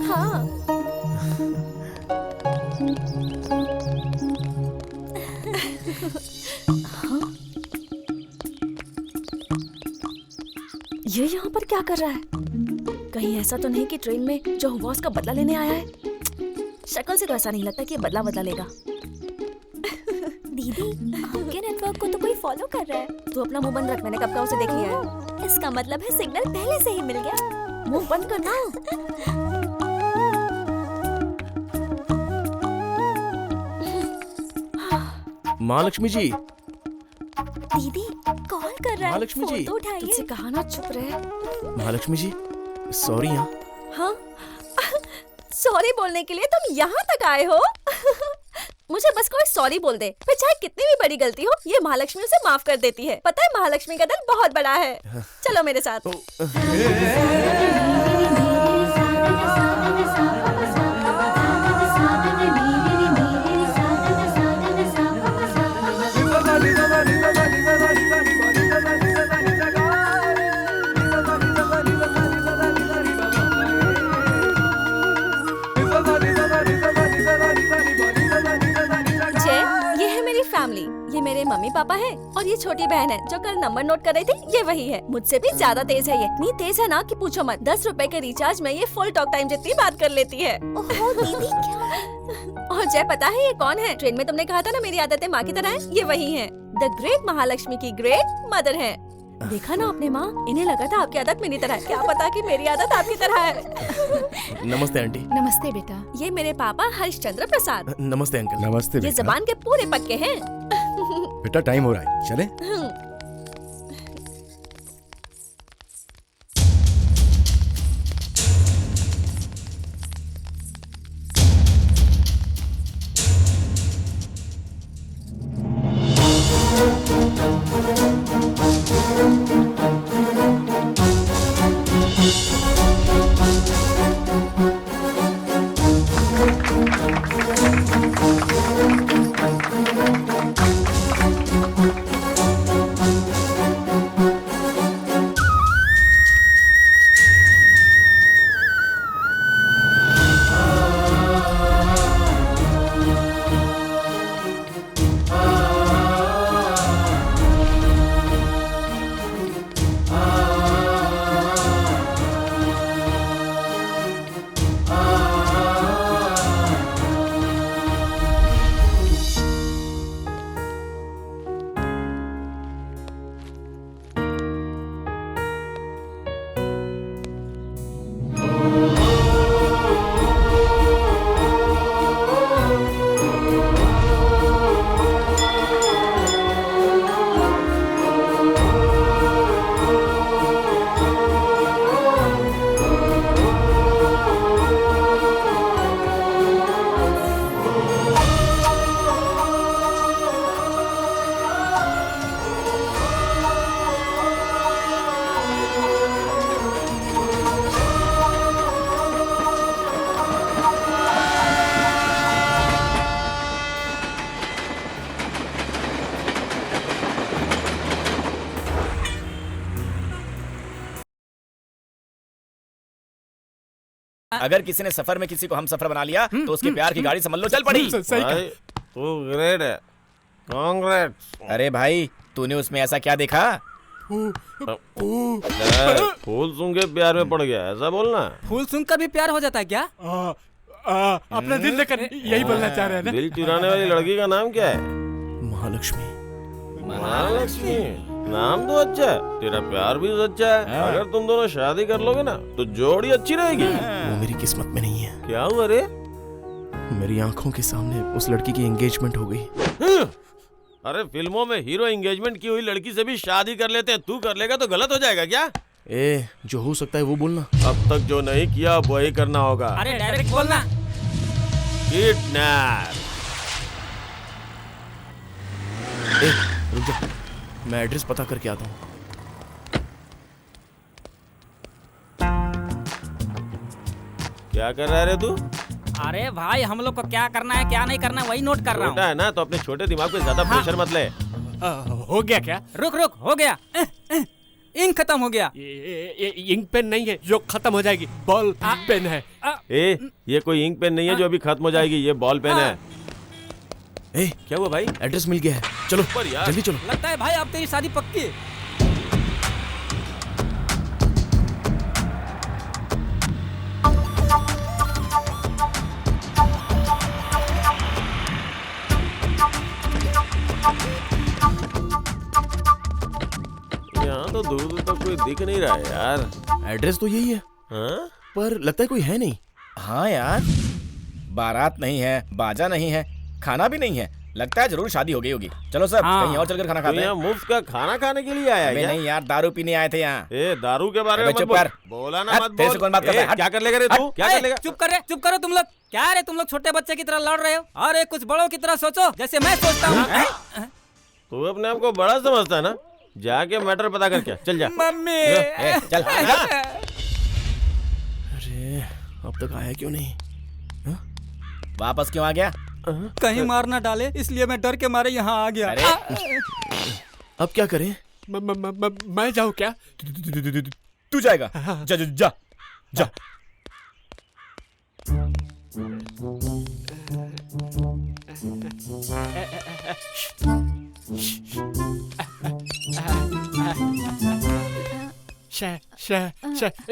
हाँ। ये यहाँ पर क्या कर रहा है? कहीं ऐसा तो नहीं कि ट्रेन में जो हुआ उसका बदला लेने आया है? शक्ल से तो ऐसा नहीं लगता कि ये बदला लेगा। दीदी, आपके नेटवर्क को तो कोई फॉलो कर रहा है। तू अपना मुंह बंद रख, मैंने कब का उसे देख लिया है। इसका मतलब है सिग्नल पहले से ही मिल गया। मुंह बंद करना। महालक्ष्मी जी। दीदी कॉल कर रहा है। महालक्ष्मी जी। फोन तो उठाइए। तुझसे कहा ना चुप रहे। महालक्ष्मी जी सॉरी। हाँ सॉरी बोलने के लिए तुम यहाँ तक आए हो? मुझे बस कोई सॉरी बोल दे, फिर चाहे कितनी भी बड़ी गलती हो ये महालक्ष्मी उसे माफ कर देती है। पता है महालक्ष्मी का दिल बहुत बड़ा है। चलो मेरे साथ। फैमिली, ये मेरे मम्मी पापा हैं और ये छोटी बहन है जो कल नंबर नोट कर रही थी। ये वही है, मुझसे भी ज्यादा तेज है। ये इतनी तेज है ना कि पूछो मत। 10 रुपए के रिचार्ज में ये फुल टॉक टाइम जितनी बात कर लेती है। ओहो दीदी क्या? और जय पता है ये कौन है? ट्रेन में तुमने कहा था ना मेरी आदतें माँ की तरह है, ये वही है। द ग्रेट महालक्ष्मी की ग्रेट मदर है। देखा ना आपने माँ, इन्हें लगा था आपकी आदत मेरी तरह है, क्या पता कि मेरी आदत आपकी तरह है। नमस्ते आंटी। नमस्ते बेटा। ये मेरे पापा हरिश्चंद्र प्रसाद। नमस्ते अंकल। नमस्ते ये बेटा। जबान के पूरे पक्के हैं। बेटा टाइम हो रहा है, चले? अगर किसी ने सफर में किसी को हम सफर बना लिया तो उसके प्यार की गाड़ी समझ लो चल पड़ी। भाई तू ग्रेट है, कांग्रेट्स। अरे भाई तूने उसमें ऐसा क्या देखा? फूल सुन के प्यार में पड़ गया, ऐसा बोलना? फूल सुनकर भी प्यार हो जाता है क्या? अपना दिल लेकर यही बोलना चाह रहे हैं ना? दिल चुराने वाली लड़की का नाम क्या है? महालक्ष्मी। महालक्ष्मी नाम तो अच्छा है, तेरा प्यार भी सच्चा है। अगर तुम दोनों शादी कर लोगे ना तो जोड़ी अच्छी रहेगी। वो मेरी किस्मत में नहीं है। क्या हुआ रे? मेरी आंखों के सामने उस लड़की की एंगेजमेंट हो गई। अरे फिल्मों में हीरो एंगेजमेंट की हुई लड़की से भी शादी कर लेते हैं, तू कर लेगा तो गलत हो जाएगा क्या? ए, जो हो सकता है वो बोलना। अब तक जो नहीं किया वही करना होगा। अरे डायरेक्ट बोलना। किडनैप। रुक जा, मैं एड्रेस पता करके आता हूँ। क्या कर रहा है तू? अरे भाई हम लोग को क्या करना है क्या नहीं करना वही नोट कर रहा हूँ। छोटा है ना तो अपने छोटे दिमाग पे ज्यादा प्रेशर मत ले। हो गया क्या? रुक रुक हो गया। इंक खत्म हो गया। ये इंक पेन नहीं है जो खत्म हो जाएगी, बॉल पेन है। ये कोई इंक पेन नहीं है जो अभी खत्म हो जाएगी, ये बॉल पेन है। क्या हुआ भाई? एड्रेस मिल गया है, चलो जल्दी चलो। लगता है भाई अब तेरी शादी पक्की। यहाँ तो दूर दूर तक कोई दिख नहीं रहा है यार। एड्रेस तो यही है। हाँ? पर लगता है कोई है नहीं। हाँ यार, बारात नहीं है, बाजा नहीं है, खाना भी नहीं है। लगता है जरूर शादी हो गई होगी। चलो सब कहीं और चलकर खाना खाते हैं। यहाँ मुफ्त का खाना खाने के लिए आया है? नहीं यार, दारू पीने आए थे यहाँ। दारू के बारे में मत बोल। बोला ना मत बोल। कौन बात कर रहा है? क्या कर लेगा रे तू? क्या कर लेगा? चुप करो तुम लोग। क्या रे तुम लोग छोटे बच्चे की तरह लड़ रहे हो? अरे कुछ बड़ों की तरह सोचो जैसे मैं सोचता हूँ। तू अपने आप को बड़ा समझता है ना? जाके मैटर पता करके चल जा। मम्मी चल। अरे अब तक आया क्यों नहीं? वापस क्यों आ गया? कहीं मार ना डाले इसलिए मैं डर के मारे यहाँ आ गया। अब क्या करें? मैं जाऊँ क्या? तू जाएगा? जा जा जा जा।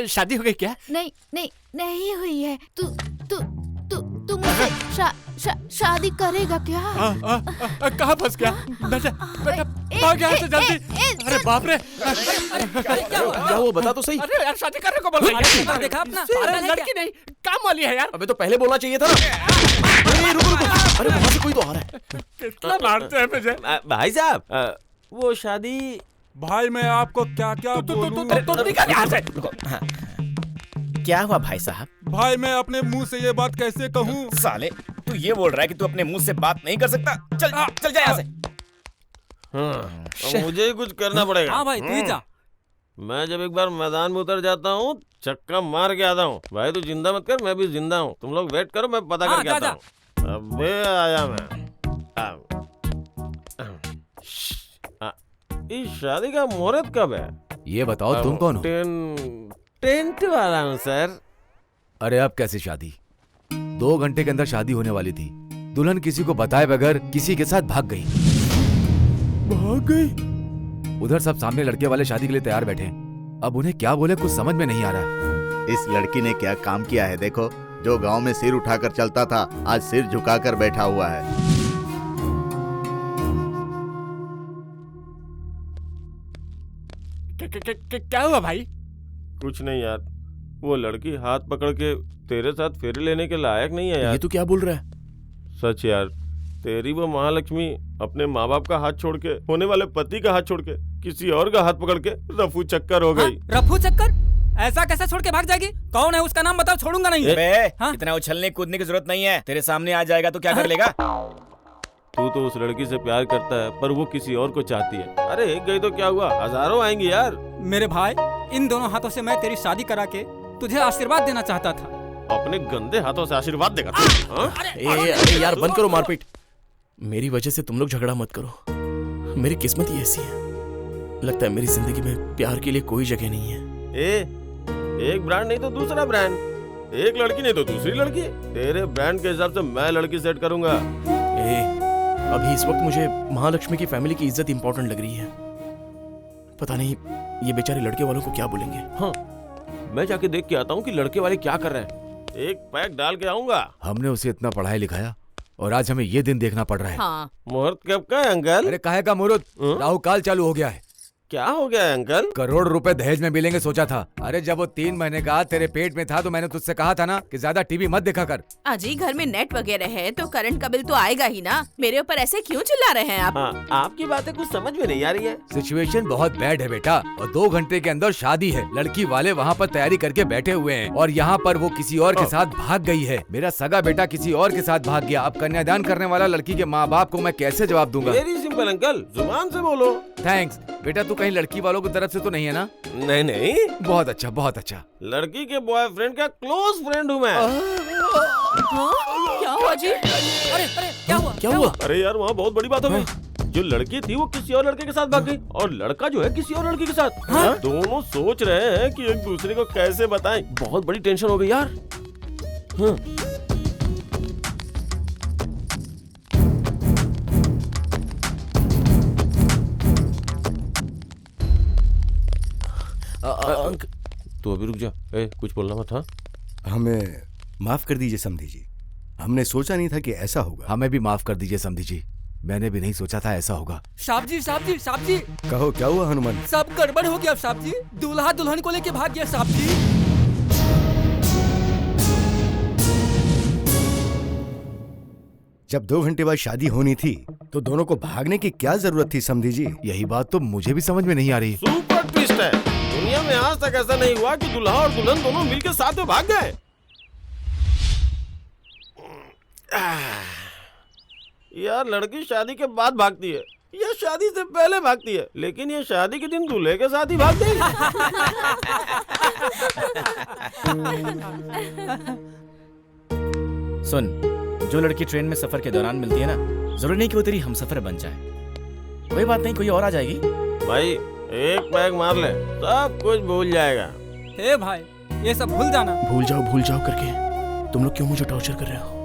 शादी हो गई क्या? नहीं नहीं नहीं हुई है। तू तू तू तू मुझसे शादी करेगा क्या? कहाँ फंस गया? बेटा भाग यहाँ से जल्दी। अरे बाप रे, क्या वो बता तो सही। अरे यार शादी करने को बोल रही है। देखा अपना? अरे लड़की नहीं, काम वाली है यार। अबे तो पहले बोलना चाहिए था ना। अरे रुको रुको, अरे वहाँ से कोई तो आ रहा है। कितना मारते हैं मुझे। भाई साहब वो शादी। भाई मैं आपको क्या क्या बोलूं? क्या हुआ भाई साहब? भाई मैं अपने मुंह से ये बात कैसे कहूँ? साले तू ये बोल रहा है कि तू अपने मुंह से बात नहीं कर सकता? चल चल जा यहाँ से। मुझे ही कुछ करना पड़ेगा। हाँ भाई तू ही जा। मैं जब एक बार मैदान में उतर जाता हूँ चक्का मार के आता हूँ। भाई तू जिंदा मत कर, मैं भी जिंदा हूँ। तुम लोग वेट करो, मैं पता करके आता हूँ। अबे आया मैं। इस शादी का मुहूर्त कब है? ये बताओ तुम कौन हो? टेंट वाला हूँ सर। अरे अब कैसे शादी? 2 घंटे के अंदर शादी होने वाली थी। दुल्हन किसी को बताए बगैर किसी के साथ भाग गई। उधर सब सामने लड़के वाले शादी के लिए तैयार बैठे हैं। अब उन्हें क्या बोले कुछ समझ में नहीं आ रहा। इस लड़की ने क्या काम किया है देखो। जो गांव में सिर उठाकर चलता था आज सिर झुकाकर बैठा हुआ है। क्या हुआ भाई? कुछ नहीं यार, वो लड़की हाथ पकड़ के तेरे साथ फेरे लेने के लायक नहीं है यार। ये तो क्या बोल रहा है? सच यार, तेरी वो महालक्ष्मी अपने माँ बाप का हाथ छोड़ के, होने वाले पति का हाथ छोड़ के किसी और का हाथ पकड़ के रफू चक्कर हो गई। रफू चक्कर? ऐसा कैसे छोड़ के भाग जाएगी? कौन है उसका नाम बताओ, छोड़ूंगा नहीं। इतना उछलने कूदने की जरूरत नहीं है। तेरे सामने आ जाएगा तो क्या कर लेगा? तू तो उस लड़की से प्यार करता है पर वो किसी और को चाहती है। अरे एक गई तो क्या हुआ, हजारों आएंगी यार। मेरे भाई इन दोनों हाथों से मैं तेरी शादी करा के तुझे आशीर्वाद देना चाहता था। अपने गंदे हाथों से आशीर्वाद देगा? अरे यार बंद करो मारपीट। मेरी वजह से तुम लोग झगड़ा मत करो। मेरी किस्मत ही ऐसी है। लगता है मेरी जिंदगी में प्यार के लिए कोई जगह नहीं है। एक ब्रांड नहीं तो दूसरा ब्रांड, एक लड़की नहीं तो दूसरी लड़की। तेरे ब्रांड के हिसाब से मैं लड़की सेट करूंगा। अभी इस वक्त मुझे महालक्ष्मी की फैमिली की इज्जत इंपॉर्टेंट लग रही है। पता नहीं ये बेचारे लड़के वालों को क्या बोलेंगे। हाँ, मैं जाके देख के आता हूँ कि लड़के वाले क्या कर रहे हैं। एक पैक डाल के आऊंगा। हमने उसे इतना पढ़ाया लिखाया और आज हमें ये दिन देखना पड़ रहा है। हाँ। मुहूर्त कब का है अंकल? अरे काहे का मुहूर्त? राहु काल चालू हो गया है। क्या हो गया है अंकल? करोड़ रुपए दहेज में मिलेंगे सोचा था। अरे जब वो 3 महीने का तेरे पेट में था तो मैंने तुझसे कहा था ना कि ज्यादा टीवी मत देखा कर। अजी घर में नेट वगैरह है तो करंट का बिल तो आएगा ही ना। मेरे ऊपर ऐसे क्यों चिल्ला रहे हैं आप? आपकी बातें कुछ समझ में नहीं आ रही है। सिचुएशन बहुत बैड है बेटा, और 2 घंटे के अंदर शादी है। लड़की वाले वहाँ पर तैयारी करके बैठे हुए हैं और यहाँ पर वो किसी और के साथ भाग गई है। मेरा सगा बेटा किसी और के साथ भाग गया। अब कन्यादान करने वाला लड़की के माँ बाप को मैं कैसे जवाब दूंगा? वेरी सिंपल अंकल, जुबान से बोलो। थैंक्स बेटा। तू कहीं लड़की वालों की तरफ से तो नहीं है ना? नहीं नहीं। बहुत अच्छा बहुत अच्छा। लड़की के बॉयफ्रेंड का क्लोज फ्रेंड हूँ मैं। क्या हुआ जी? अरे क्या हुआ? क्या हुआ? अरे यार वहाँ बहुत बड़ी बात हो गई। जो लड़की थी वो किसी और लड़के के साथ भाग गई और लड़का जो है किसी और लड़की के साथ। दोनों सोच रहे हैं कि एक दूसरे को कैसे बताएं। बहुत बड़ी टेंशन हो गई यार। तो अभी रुक जा। कुछ बोलना मत। हाँ हमें माफ कर दीजिए समधी जी, हमने सोचा नहीं था कि ऐसा होगा। हमें भी माफ कर दीजिए समधी जी, मैंने भी नहीं सोचा था ऐसा होगा। साहब जी कहो क्या हुआ हनुमान? सब गड़बड़ हो गया साहब जी। दूल्हा दुल्हन को लेके भाग गया साहब जी। जब 2 घंटे बाद शादी होनी थी तो दोनों को भागने की क्या जरूरत थी समधी जी? यही बात तो मुझे भी समझ में नहीं आ रही। सुपर ट्विस्ट है। दुनिया में आज तक ऐसा नहीं हुआ कि दूल्हा और दुल्हन दोनों मिलकर साथ में भाग गए। यार लड़की शादी के बाद भागती है या शादी से पहले भागती है, लेकिन ये शादी के दिन दूल्हे के साथ ही भाग गई। सुन, जो लड़की ट्रेन में सफर के दौरान मिलती है ना, जरूरी नहीं कि वो तेरी हमसफर बन जाए। कोई बात नहीं, कोई और आ जाएगी। भाई एक पैग मार ले, सब कुछ भूल जाएगा। हे भाई, ये सब भूल जाना। भूल जाओ करके तुम लोग क्यों मुझे टॉर्चर कर रहे हो?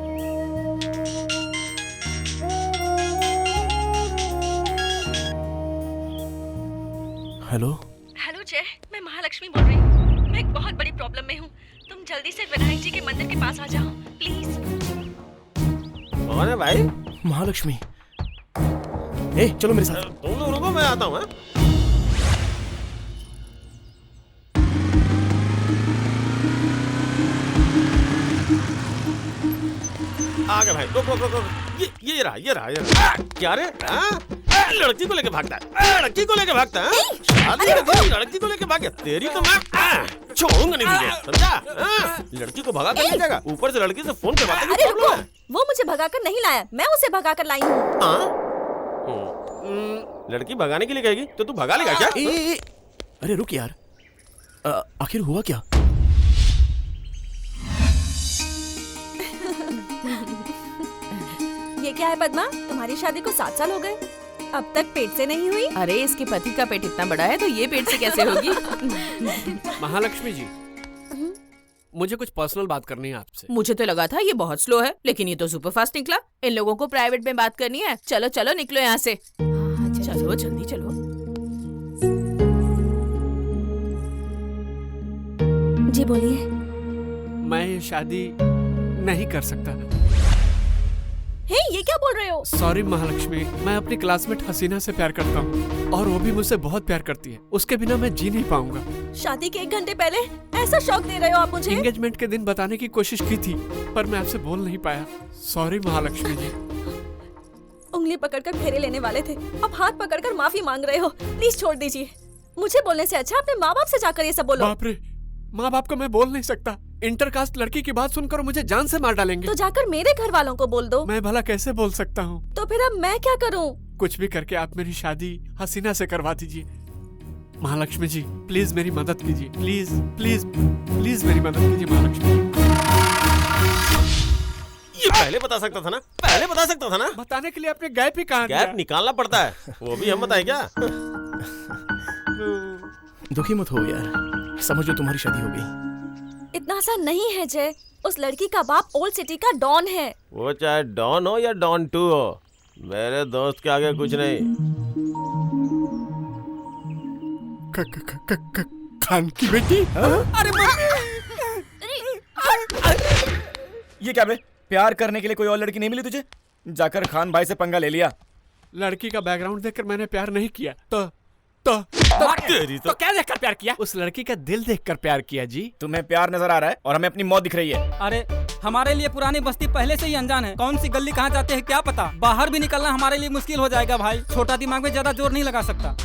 हेलो जय, मैं महालक्ष्मी बोल रही हूँ। मैं एक बहुत बड़ी प्रॉब्लम में हूँ। तुम जल्दी से विनायक जी के मंदिर के पास आ जाओ प्लीज। कौन है भाई? महालक्ष्मी। चलो मेरे साथ। तुम लोग रुको, मैं आता हूँ। आ गए भाई। रुक। ये रहा। क्या रे? लड़की को लेके भागता है। लड़की को लेके भागता है। लड़की को लेके भागे। तेरी तो मैं छोड़ूंगा नहीं तुझे, समझा? लड़की को भगा कर ले जाएगा, ऊपर से लड़की से फोन करवाता है। अरे रुको, वो मुझे भगाकर नहीं लाया, मैं उसे भगाकर लाई हूँ। लड़की भगाने के लिए कहेगी तो तू भगा लेगा क्या? अरे रुक यार, आखिर हुआ क्या? ये क्या है पद्मा, तुम्हारी शादी को 7 साल हो गए, अब तक पेट से नहीं हुई? अरे इसके पति का पेट इतना बड़ा है तो ये पेट से कैसे होगी? महालक्ष्मी जी, मुझे कुछ पर्सनल बात करनी है आपसे। मुझे तो लगा था ये बहुत स्लो है, लेकिन ये तो सुपर फास्ट निकला। इन लोगों को प्राइवेट में बात करनी है। चलो निकलो यहाँ से। चलो जल्दी चलो। जी बोलिए। मैं ये शादी नहीं कर सकता। हे, ये क्या बोल रहे हो? सॉरी महालक्ष्मी, मैं अपनी क्लासमेट हसीना से प्यार करता हूँ और वो भी मुझसे बहुत प्यार करती है। उसके बिना मैं जी नहीं पाऊंगा। शादी के 1 घंटे पहले ऐसा शौक दे रहे हो आप मुझे? एंगेजमेंट के दिन बताने की कोशिश की थी पर मैं आपसे बोल नहीं पाया। सॉरी महालक्ष्मी जी। उंगली पकड़कर फेरे लेने वाले थे, अब हाथ पकड़कर माफी मांग रहे हो। प्लीज छोड़ दीजिए। मुझे बोलने से अच्छा अपने माँ बाप से जाकर ये सब बोलो। बाप रे, माँ बाप को मैं बोल नहीं सकता। इंटरकास्ट लड़की की बात सुनकर मुझे जान से मार डालेंगे। तो जाकर मेरे घर वालों को बोल दो। मैं भला कैसे बोल सकता हूँ? तो फिर अब मैं क्या करूँ? कुछ भी करके आप मेरी शादी हसीना से करवा दीजिए। महालक्ष्मी जी प्लीज मेरी मदद कीजिए। प्लीज प्लीज प्लीज मेरी मदद कीजिए महालक्ष्मी। ये पहले बता सकता था ना, पहले बता सकता था ना। बताने के लिए आपने गैप ही कहाँ गैप निकालना पड़ता है, वो भी हम बताए क्या? दुखी मत हो यार, समझो तुम्हारी शादी हो गई। इतना आसान नहीं है जय, उस लड़की का बाप ओल्ड सिटी का डॉन है। वो चाहे डॉन हो या डॉन 2 हो, मेरे दोस्त के आगे कुछ नहीं। खान की बेटी? अरे ये क्या बे? प्यार करने के लिए कोई और लड़की नहीं मिली तुझे? जाकर खान भाई से पंगा ले लिया। लड़की का बैकग्राउंड देखकर मैंने प्यार नहीं किया तो क्या देखकर प्यार किया? उस लड़की का दिल देखकर प्यार किया जी। तुम्हें प्यार नजर आ रहा है और हमें अपनी मौत दिख रही है। अरे हमारे लिए पुरानी बस्ती पहले से ही अनजान है, कौन सी गली कहाँ जाते हैं क्या पता। बाहर भी निकलना हमारे लिए मुश्किल हो जाएगा भाई। छोटा दिमाग में ज्यादा जोर नहीं लगा सकता।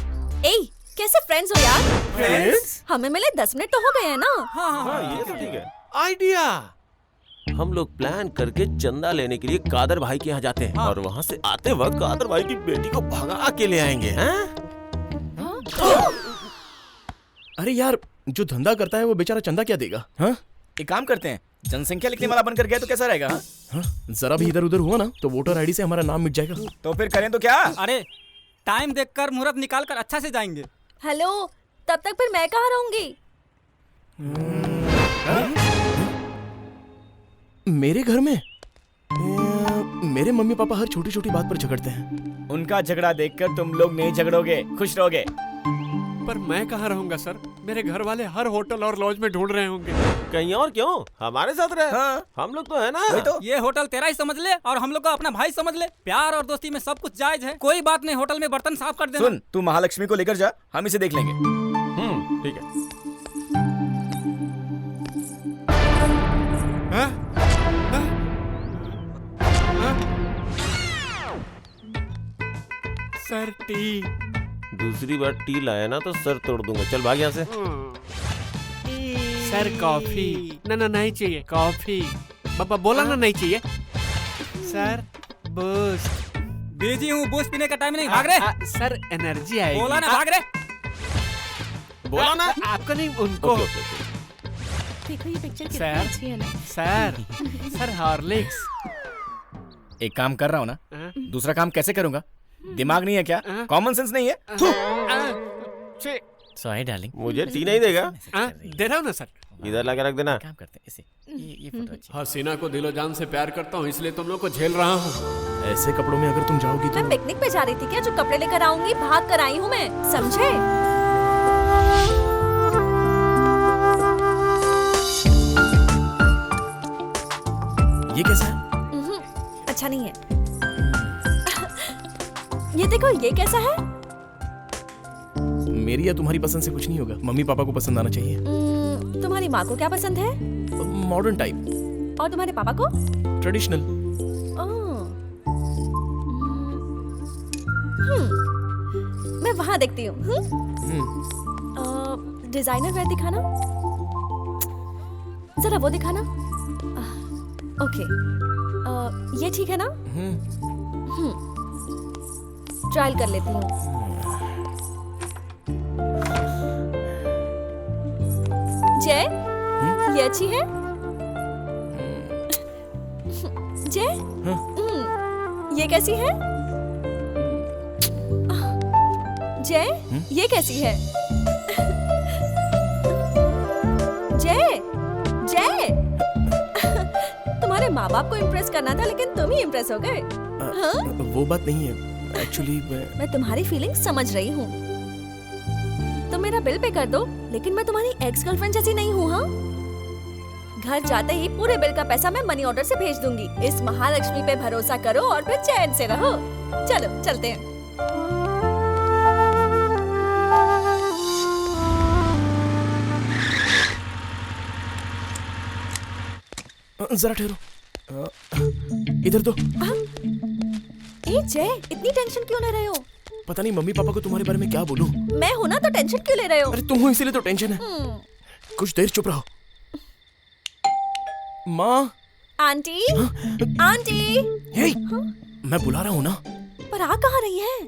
ए कैसे फ्रेंड्स हो यार? फ्रेंड्स? हमें मिले 10 मिनट तो हो गए हैं ना। हाँ ये तो ठीक है। आइडिया, हम लोग प्लान करके चंदा लेने के लिए कादर भाई के यहाँ जाते हैं और वहाँ से आते वक्त कादर भाई की बेटी को भगा के ले आएंगे। अरे यार, जो धंधा करता है वो बेचारा चंदा क्या देगा? हाँ, एक काम करते हैं, जनसंख्या लिखने वाला बनकर गया तो कैसा रहेगा? हाँ? जरा भी इधर उधर हुआ ना तो वोटर आईडी से हमारा नाम मिट जाएगा। तो फिर करें तो क्या? अरे टाइम देखकर मुहूर्त निकाल कर अच्छा से जाएंगे। हेलो, तब तक फिर मैं कहाँ रहूंगी? मेरे घर में मेरे मम्मी पापा हर छोटी छोटी बात पर झगड़ते हैं। उनका झगड़ा देखकर तुम लोग नहीं झगड़ोगे, खुश रहोगे। पर मैं कहाँ रहूंगा सर? मेरे घर वाले हर होटल और लॉज में ढूंढ रहे होंगे। कहीं और क्यों, हमारे साथ रहे। हाँ। हम लोग तो है ना। तो ये होटल तेरा ही समझ ले और हम लोग को अपना भाई समझ ले। प्यार और दोस्ती में सब कुछ जायज है, कोई बात नहीं। होटल में बर्तन साफ कर देना। सुन, तू महालक्ष्मी को लेकर जा, हम इसे देख लेंगे। ठीक है। Sir T. दूसरी बार टी लाया ना तो सर तोड़ दूंगा। चल भाग यहाँ से। Sir coffee. ना नहीं चाहिए कॉफी। पापा बोला ना नहीं चाहिए। Sir boost. बिजी हूँ, बूस्ट पीने का टाइम नहीं। भाग रे। सर एनर्जी आएगी। बोला ना भाग रे। बोला ना आपको नहीं, उनको। देखो ये पिक्चर कितनी सर अच्छी है ना। Sir Horlicks. एक काम कर रहा हूँ ना, दूसरा काम कैसे करूँगा? दिमाग नहीं है क्या? कॉमन सेंस नहीं है? Sorry darling. मुझे टी नहीं देगा? दे रहा हूँ ना सर। इधर लाके रख देना। काम करते हैं इसे। ये फोटो अच्छी। हसीना को दिलो जान से प्यार करता हूँ, इसलिए तुम लोग को झेल रहा हूँ। ऐसे कपड़ों में अगर तुम जाओगी तो। मैं पिकनिक पे जा रही थी क्या? जो कपड़े लेकर आऊंगी भाग कर आई हूँ मैं, समझे? ये कैसा है? अच्छा नहीं है। ये देखो, ये कैसा है? मेरी या तुम्हारी पसंद से कुछ नहीं होगा, मम्मी पापा को पसंद आना चाहिए। तुम्हारी माँ को क्या पसंद है? Modern type. और तुम्हारे पापा को? ट्रेडिशनल। मैं वहाँ देखती हूँ। डिजाइनर वेयर दिखाना, जरा वो दिखाना। ओके, ये ठीक है ना? ट्रायल कर लेती हूँ। जय, ये अच्छी है? जय, ये कैसी है? जय, ये कैसी है? जय, जय, तुम्हारे माँ बाप को इम्प्रेस करना था लेकिन तुम ही इम्प्रेस हो गए। हाँ? वो बात नहीं है, एक्चुअली मैं तुम्हारी फीलिंग समझ रही हूँ। तुम मेरा बिल पे कर दो, लेकिन मैं तुम्हारी एक्स गर्लफ्रेंड जैसी नहीं हूँ। हाँ, घर जाते ही पूरे बिल का पैसा मैं मनी ऑर्डर से भेज दूंगी। इस महालक्ष्मी पे भरोसा करो और फिर चैन से रहो। चलो चलते हैं। जरा ठहरो, इधर तो। ए जय, इतनी टेंशन क्यों ले रहे हो? पता नहीं मम्मी पापा को तुम्हारे बारे में क्या बोलूं। मैं हूं ना, तो टेंशन क्यों ले रहे हो? अरे तुम हो इसीलिए तो टेंशन है। कुछ देर चुप रहो। माँ। Aunty, aunty. हे, मैं बुला रहा हूँ ना। पर आ कहाँ रही है?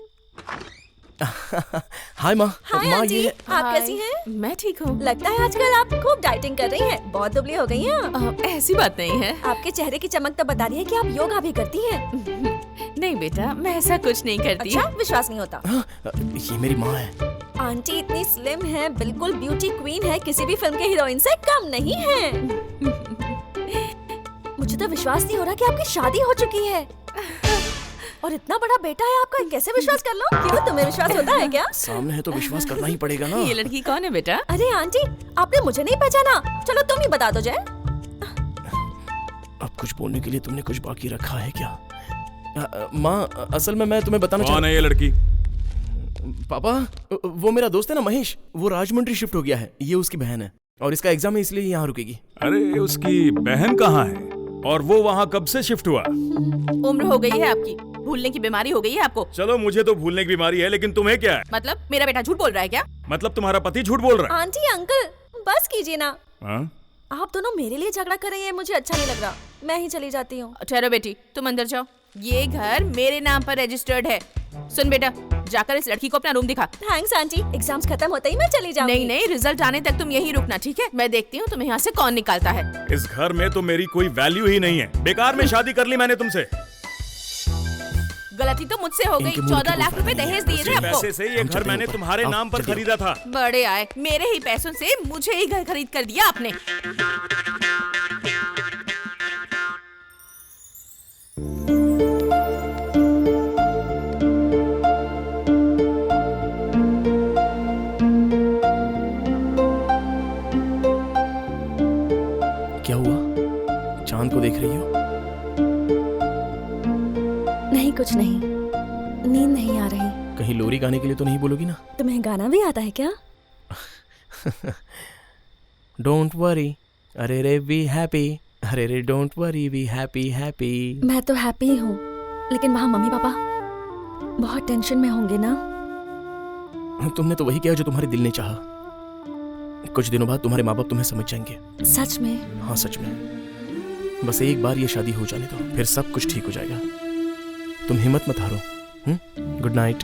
हाय माँ। हाय माँ, आंटी, ये आप कैसी हैं? मैं ठीक हूँ। लगता है आजकल आप खूब डाइटिंग कर रही हैं। बहुत दुबली हो गई हैं। ऐसी बात नहीं है। आपके चेहरे की चमक तो बता रही है कि आप योगा भी करती हैं। नहीं बेटा, मैं ऐसा कुछ नहीं करती। अच्छा, विश्वास नहीं होता। ये मेरी माँ है। आंटी इतनी स्लिम है, बिल्कुल ब्यूटी क्वीन है, किसी भी फिल्म के हीरोइन से कम नहीं है। मुझे तो विश्वास नहीं हो रहा कि आपकी शादी हो चुकी है और इतना बड़ा बेटा है आपका। कैसे विश्वास कर लो? क्यों, तुम्हें विश्वास होता है क्या? सामने है तो विश्वास करना ही पड़ेगा ना। ये लड़की कौन है बेटा? अरे आंटी, आपने मुझे नहीं पहचाना। चलो तुम ही बता दो जय। अब कुछ बोलने के लिए तुमने कुछ बाकी रखा है क्या? माँ असल में मैं तुम्हें बताना कौन है ये लड़की? पापा वो मेरा दोस्त है ना महेश, वो राजमंड्री शिफ्ट हो गया है, ये उसकी बहन है और इसका एग्जाम है इसलिए यहाँ रुकेगी। अरे उसकी बहन कहाँ है और वो वहाँ कब से शिफ्ट हुआ? उम्र हो गई है आपकी, भूलने की बीमारी हो गई है आपको। चलो मुझे तो भूलने की बीमारी है, लेकिन तुम्हें क्या है? मतलब मेरा बेटा झूठ बोल रहा है क्या? मतलब तुम्हारा पति झूठ बोल रहा है? आंटी अंकल बस कीजिए ना। हाँ? आप दोनों मेरे लिए झगड़ा कर रही हैं, मुझे अच्छा नहीं लग रहा, मैं ही चली जाती हूँ। ठहरो बेटी, तुम अंदर जाओ, ये घर मेरे नाम पर रजिस्टर्ड है। सुन बेटा, जाकर इस लड़की को अपना रूम दिखा। थैंक्स आंटी, एग्जाम्स खत्म होते ही मैं चली जाऊंगी। नहीं, रिजल्ट आने तक तुम यहीं रुकना, ठीक है? मैं देखती हूँ तुम्हें यहाँ से कौन निकालता है। इस घर में तो मेरी कोई वैल्यू ही नहीं है, बेकार में शादी कर ली मैंने तुमसे। गलती तो मुझसे हो गई, 14 लाख रुपए दहेज दिए थे आपको। पैसे से ये घर मैंने तुम्हारे नाम पर खरीदा था। बड़े आए, मेरे ही पैसों से मुझे ही घर खरीद कर दिया आपने। क्या हुआ? चांद को देख रही हो? नहीं कुछ नहीं, नींद नहीं आ रही। कहीं लोरी गाने के लिए तो नहीं बोलोगी ना? तुम्हें गाना भी आता है क्या? डोंट वरी, अरे रे बी हैप्पी, अरे रे don't worry be happy happy. मैं तो हैप्पी ही हूँ, लेकिन वहाँ मम्मी पापा बहुत टेंशन में होंगे ना। तुमने तो वही किया जो तुम्हारे दिल ने चाहा। कुछ दिनों बाद तुम्हारे माँ बाप तुम्हें समझ जाएंगे। सच में? हाँ सच में। बस एक बार ये शादी हो जाने दो, फिर सब कुछ ठीक हो जाएगा। तुम हिम्मत मत हारो। Good night.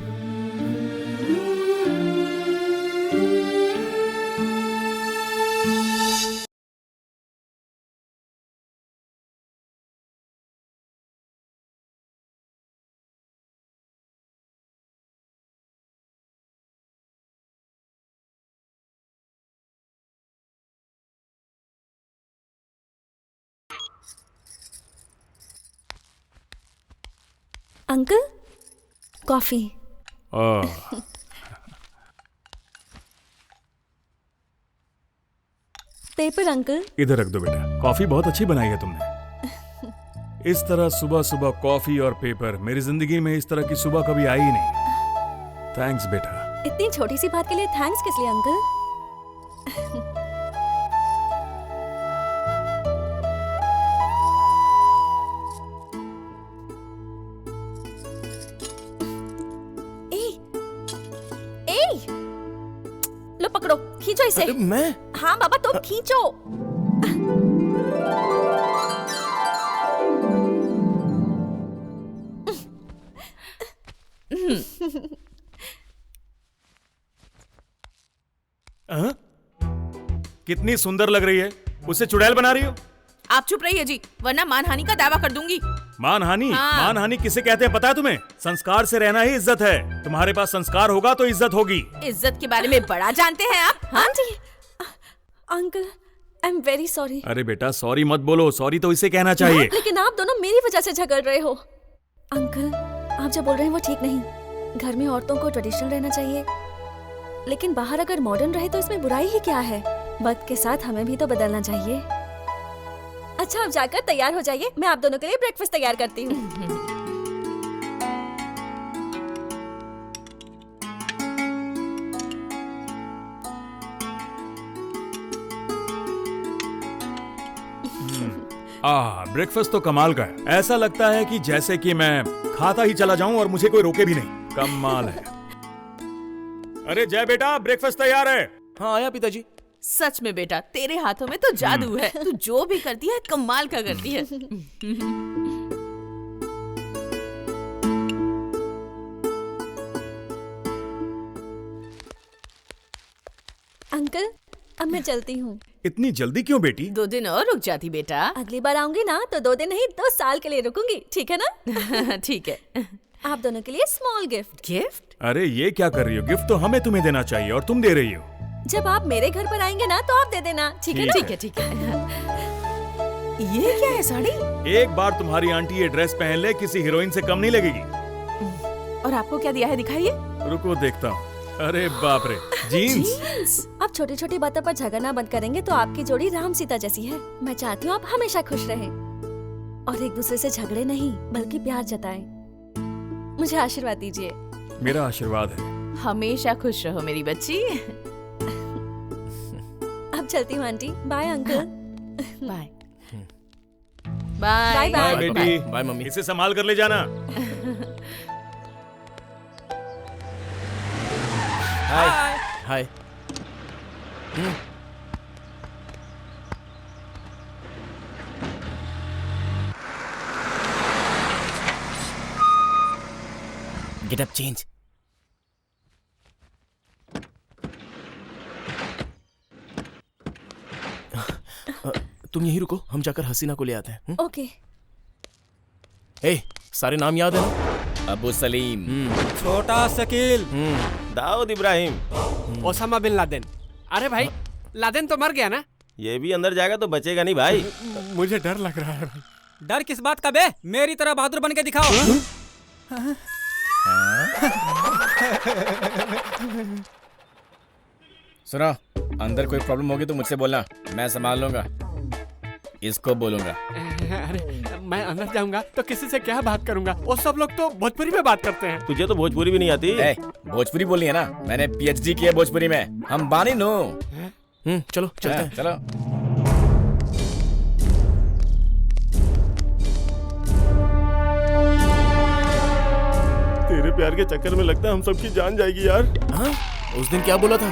Uncle coffee. Paper uncle. इधर रख दो बेटा, कॉफी बहुत अच्छी बनाई है तुमने। इस तरह सुबह सुबह कॉफी और पेपर, मेरी जिंदगी में इस तरह की सुबह कभी आई ही नहीं। थैंक्स बेटा। इतनी छोटी सी बात के लिए थैंक्स किस लिए अंकल? लो पकड़ो, खींचो इसे। मैं? हाँ बाबा तुम खींचो। कितनी सुंदर लग रही है, उसे चुड़ैल बना रही हो? आप चुप रहिए जी, वरना मानहानि का दावा कर दूंगी। मानहानि? हाँ। मानहानि किसे कहते हैं पता है तुम्हें? संस्कार से रहना ही इज्जत है। तुम्हारे पास संस्कार होगा तो इज्जत होगी। इज्जत के बारे में बड़ा जानते हैं आप? हाँ जी। Uncle I am very sorry. अरे बेटा सॉरी मत बोलो, सॉरी तो इसे कहना चाहिए। लेकिन आप दोनों मेरी वजह से झगड़ रहे हो। अंकल आप जो बोल रहे हैं वो ठीक नहीं। घर में औरतों को ट्रेडिशनल रहना चाहिए, लेकिन बाहर अगर मॉडर्न रहे तो इसमें बुराई ही क्या है? वक्त के साथ हमें भी तो बदलना चाहिए। अच्छा आप जाकर तैयार हो जाइए, मैं आप दोनों के लिए ब्रेकफास्ट तैयार करती हूँ। ब्रेकफास्ट तो कमाल का है। ऐसा लगता है कि जैसे कि मैं खाता ही चला जाऊं और मुझे कोई रोके भी नहीं। कमाल है। अरे जय बेटा, ब्रेकफास्ट तैयार है। हाँ आया पिताजी। सच में बेटा, तेरे हाथों में तो जादू है। तू जो भी करती है कमाल का करती है। अंकल अब मैं चलती हूँ। इतनी जल्दी क्यों बेटी? 2 दिन और रुक जाती बेटा। अगली बार आऊंगी ना तो 2 दिन नहीं 2 साल के लिए रुकूंगी, ठीक है ना? ठीक है। आप दोनों के लिए स्मॉल गिफ्ट। गिफ्ट? अरे ये क्या कर रही हो? गिफ्ट तो हमें तुम्हें देना चाहिए और तुम दे रही हो। जब आप मेरे घर पर आएंगे ना तो आप दे देना, ठीक है ना? ठीक है ठीक है। ये क्या है साड़ी? एक बार तुम्हारी आंटी ये ड्रेस पहन ले, किसी हीरोइन से कम नहीं लगेगी। और आपको क्या दिया है दिखाइए। रुको देखता हूँ। अरे बाप रे, जीन्स। आप छोटी छोटी बातों पर झगड़ना बंद करेंगे तो आपकी जोड़ी राम सीता जैसी है। मैं चाहती हूँ आप हमेशा खुश रहें और एक दूसरे से झगड़े नहीं बल्कि प्यार जताएं। मुझे आशीर्वाद दीजिए। मेरा आशीर्वाद है। हमेशा खुश रहो मेरी बच्ची। अब चलती हूँ aunty. Bye uncle. Bye bye bye bye. बेटी। Bye mummy. इसे संभाल कर ले जाना। हाय हाय। Get up change. तुम यहीं रुको, हम जाकर हसीना को ले आते हैं। ओके। ए, सारे नाम याद है ना? Abu Salim, Chhota Shakeel, Dawood Ibrahim, Osama bin Laden. अरे भाई, लादेन तो मर गया ना? ये भी अंदर जाएगा तो बचेगा नहीं भाई। मुझे डर लग रहा है भाई। डर किस बात का बे? मेरी तरह बहादुर बन के दिखाओ। सुनो, अंदर कोई प्रॉब्लम होगी तो मुझसे बोलना, मैं संभाल लूंगा। इसको बोलूंगा। अरे मैं अंदर जाऊंगा तो किसी से क्या बात करूंगा? वो सब लोग तो भोजपुरी में बात करते हैं। तुझे तो भोजपुरी भी नहीं आती। भोजपुरी बोलनी है ना? मैंने PhD की है भोजपुरी में। हम बानी नो। चलो चलते हैं। चलो। तेरे प्यार के चक्कर में लगता है हम सबकी जान जाएगी यार। हाँ? उस दिन क्या बोला था?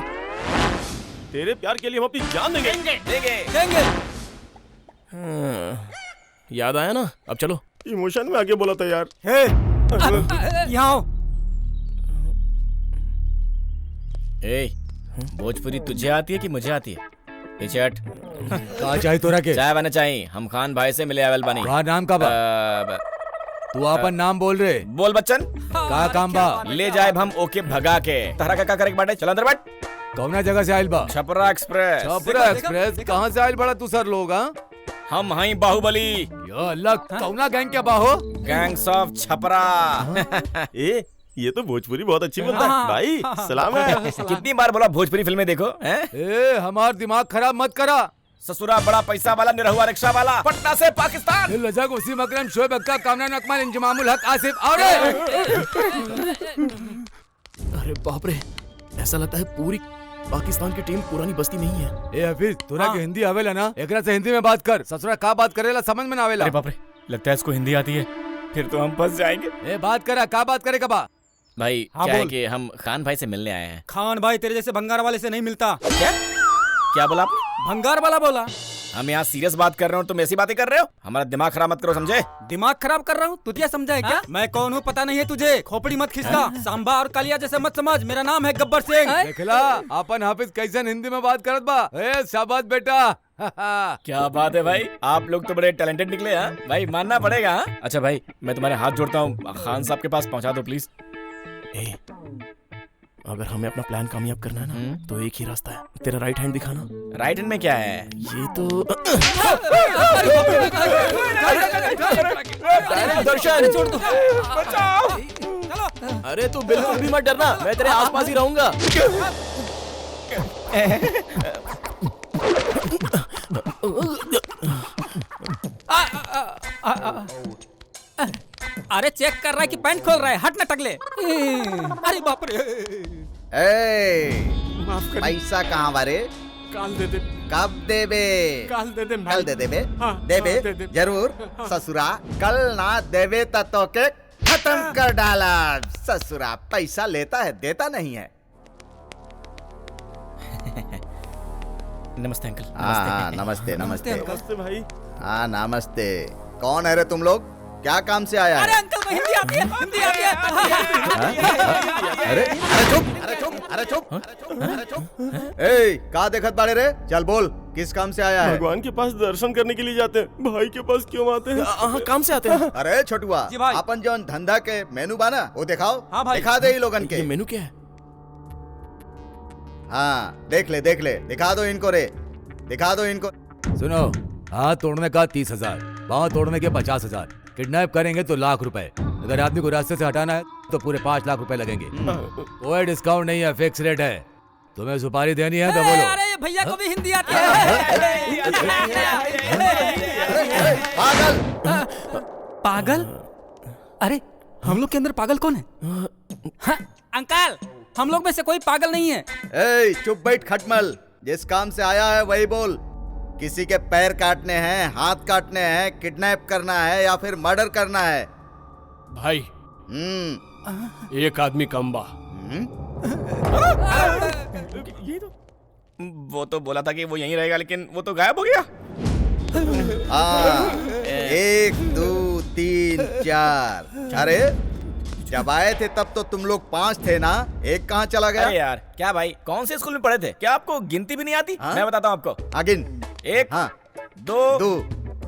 तेरे प्यार के लिए हम अपनी जान देंगे। देंगे। याद आया ना? अब चलो। इमोशन में आगे बोला था यार। यहाँ आओ। ए, भोजपुरी तुझे आती है कि मुझे आती है? पीछे हट। कहाँ चाहिए तोरा के? चाय बना चाहिए। हम खान भाई से मिले अवेल बनी। कहाँ नाम का बा? तू अपन नाम बोल रहे। बोल बच्चन। कहाँ काम बा? ले जाए हम ओके भगा के। तारा का करे बाटे? चल अंदर बैठ। कौना जगह से आयल बा? छपरा एक्सप्रेस। छपरा एक्सप्रेस? कहाँ से आयल बड़ा तू सर लोग? हम हैं बाहुबली। या अल्लाह, कौना गैंग क्या बाहो? Gangs of Chhapra. ये तो भोजपुरी बहुत अच्छी बोलता है भाई। सलाम है। कितनी बार बोला भोजपुरी फिल्में देखो। ए, हमार दिमाग खराब मत करा। ससुरा बड़ा पैसा वाला, निरहुआ रिक्शा वाला, पटना से पाकिस्तान। लजक वसीम अकरम शोएब अक्का कामरान अकमल इंजमामुल हक आसिफ। अरे बाप रे, ऐसा लगता है पूरी पाकिस्तान की टीम पुरानी बस्ती नहीं है। ए हफीज, तोरा के हिंदी आवेला ना? एकरा से हिंदी में बात कर। ससुरा का बात करेला समझ में ना आवेला। अरे बाप रे, लगता है इसको हिंदी आती है। फिर तो हम फंस जाएंगे। ए बात करा, का बात करेगा बा? भाई हाँ, क्या है बोल। कि हम खान भाई से मिलने आए हैं। खान भाई तेरे जैसे भंगार वाले से नहीं मिलता। क्या बोला आपने? भंगार वाला बोला। हम यहाँ सीरियस बात कर रहे हो, तुम ऐसी बातें कर रहे हो? हमारा दिमाग खराब मत करो, समझे? दिमाग खराब कर रहा हूँ? तुझे समझा है क्या? मैं कौन हूँ पता नहीं है तुझे? खोपड़ी मत खिसका। सांबा और कालिया जैसे मत समझ। मेरा नाम है गब्बर सिंह। देखला अपन हाफिज कैसन हिंदी में बात करत बा। ए शाबाश बेटा। क्या बात है भाई, आप लोग तो बड़े टैलेंटेड निकले। हाँ भाई, मानना पड़ेगा। हाँ? अच्छा भाई, मैं तुम्हारे हाथ जोड़ता हूँ, खान साहब के पास पहुँचा दो प्लीज। अगर हमें अपना प्लान कामयाब करना है ना, तो एक ही रास्ता है। तेरा राइट हैंड दिखाना। राइट हैंड में क्या है? ये तो दर्शन, छोड़ दो। बचाओ। अरे तू बिल्कुल भी मत डरना, मैं तेरे आसपास ही रहूंगा। अरे चेक कर रहा है कि पैंट खोल रहा है। हट ना टकले। अरे बाप रे। पैसा कहाँ बारे? काल दे दे। कब देबे? काल दे दे। कल दे देबे? हाँ, देबे? हाँ, दे दे। जरूर। ससुरा कल ना देवे तो के खत्म कर डाला। ससुरा पैसा लेता है, देता नहीं है। नमस्ते अंकल। हाँ नमस्ते नमस्ते नमस्ते भाई। हाँ नमस्ते। कौन है रे तुम लोग? क्या काम से आया है? अरे अंकल को हिंदी आती है। हिंदी आती है। अरे चुप। ए का देखत बाड़े रे? चल बोल, किस काम से आया है? भगवान के पास दर्शन करने के लिए जाते हैं। भाई के पास क्यों आते हैं? काम से आते हैं। अरे छोटुआ, अपन जो धंधा के मेनू बाना वो दिखाओ। हाँ भाई, दिखा दे लोगन के। ये मेनू क्या है? हाँ देख ले, दिखा दो इनको रे, दिखा दो इनको। सुनो, हाथ तोड़ने का 30,000, पाँव तोड़ने के 50,000, किडनैप करेंगे तो ₹1,00,000। अगर आदमी को रास्ते से हटाना है तो पूरे 5 लाख रुपए लगेंगे। कोई डिस्काउंट नहीं है, फिक्स रेट है। तुम्हें सुपारी देनी है तो बोलो। अरे भैया को भी हिंदी आती है। पागल। पागल? अरे हम लोग के अंदर पागल कौन है? हाँ, अंकल हम लोग में से कोई पागल नहीं है। ए, चुप बैठ खटमल, जिस काम से आया है वही बोल। किसी के पैर काटने हैं, हाथ काटने हैं, किडनैप करना है या फिर मर्डर करना है? भाई एक आदमी कम बा। वो तो बोला था कि वो यहीं रहेगा, लेकिन वो तो गायब हो गया। 1 2 3 4। अरे जब आए थे तब तो तुम लोग 5 थे ना, एक कहाँ चला गया? अरे यार क्या भाई, कौन से स्कूल में पढ़े थे? क्या आपको गिनती भी नहीं आती? मैं बताता हूँ आपको। आगिन 1 2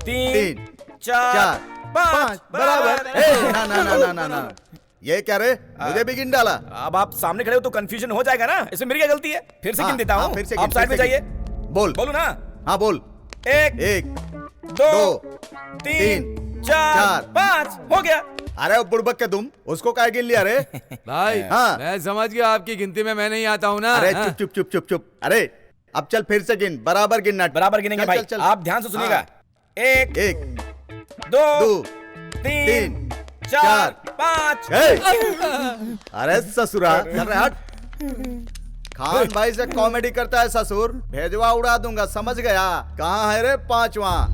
3 4 5 बराबर। ना ना ना ना ना, ये क्या रे, मुझे भी गिन डाला। अब आप सामने खड़े हो तो कंफ्यूजन हो जाएगा ना, इसमें मेरी क्या गलती है? फिर से गिन देता हूँ, आप साइड में जाइए। बोलो ना। हाँ बोल। 1 2 3 4 5 हो गया। अरे बुड़बक के तुम, उसको क्या गिन लिया रे? भाई हाँ। मैं समझ गया, आपकी गिनती में मैं नहीं आता हूँ ना। अरे चुप चुप चुप चुप चुप। अरे अब चल फिर से गिन, बराबर गिनना। बराबर गिनेंगे भाई, आप ध्यान से सुनिएगा। 1 2 3 4 5। अरे ससुरा, चल रहा हट। खान भाई से कॉमेडी करता है ससुर, भेजवा उड़ा दूंगा, समझ गया? कहाँ है रे 5वां?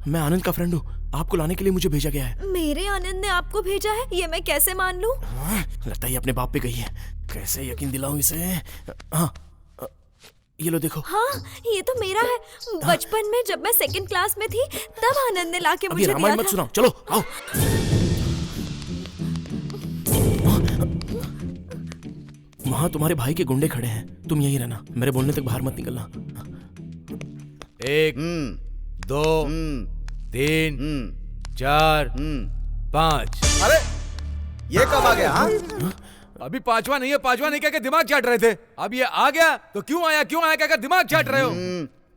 मैं आनंद का फ्रेंड हूँ, आपको लाने के लिए मुझे भेजा गया है। मेरे आनंद ने आपको भेजा है, ये मैं कैसे मान लूं? लगता है ये अपने बाप पे गई है, कैसे यकीन दिलाऊं इसे? हाँ ये लो देखो। हाँ ये तो मेरा है। बचपन में जब मैं 2nd क्लास में थी तब आनंद ने लाके मुझे दिया था। रामायण मत सुनाओ, चलो आओ। वहाँ तुम्हारे भाई के गुंडे खड़े हैं, तुम यहीं रहना, मेरे बोलने तक बाहर मत निकलना। 1 2 3 4 5। अरे ये कब आ गया? हाँ अभी 5वां नहीं है, 5वां नहीं कहकर दिमाग चाट रहे थे, अब ये आ गया तो क्यों आया कहकर दिमाग चाट रहे हो।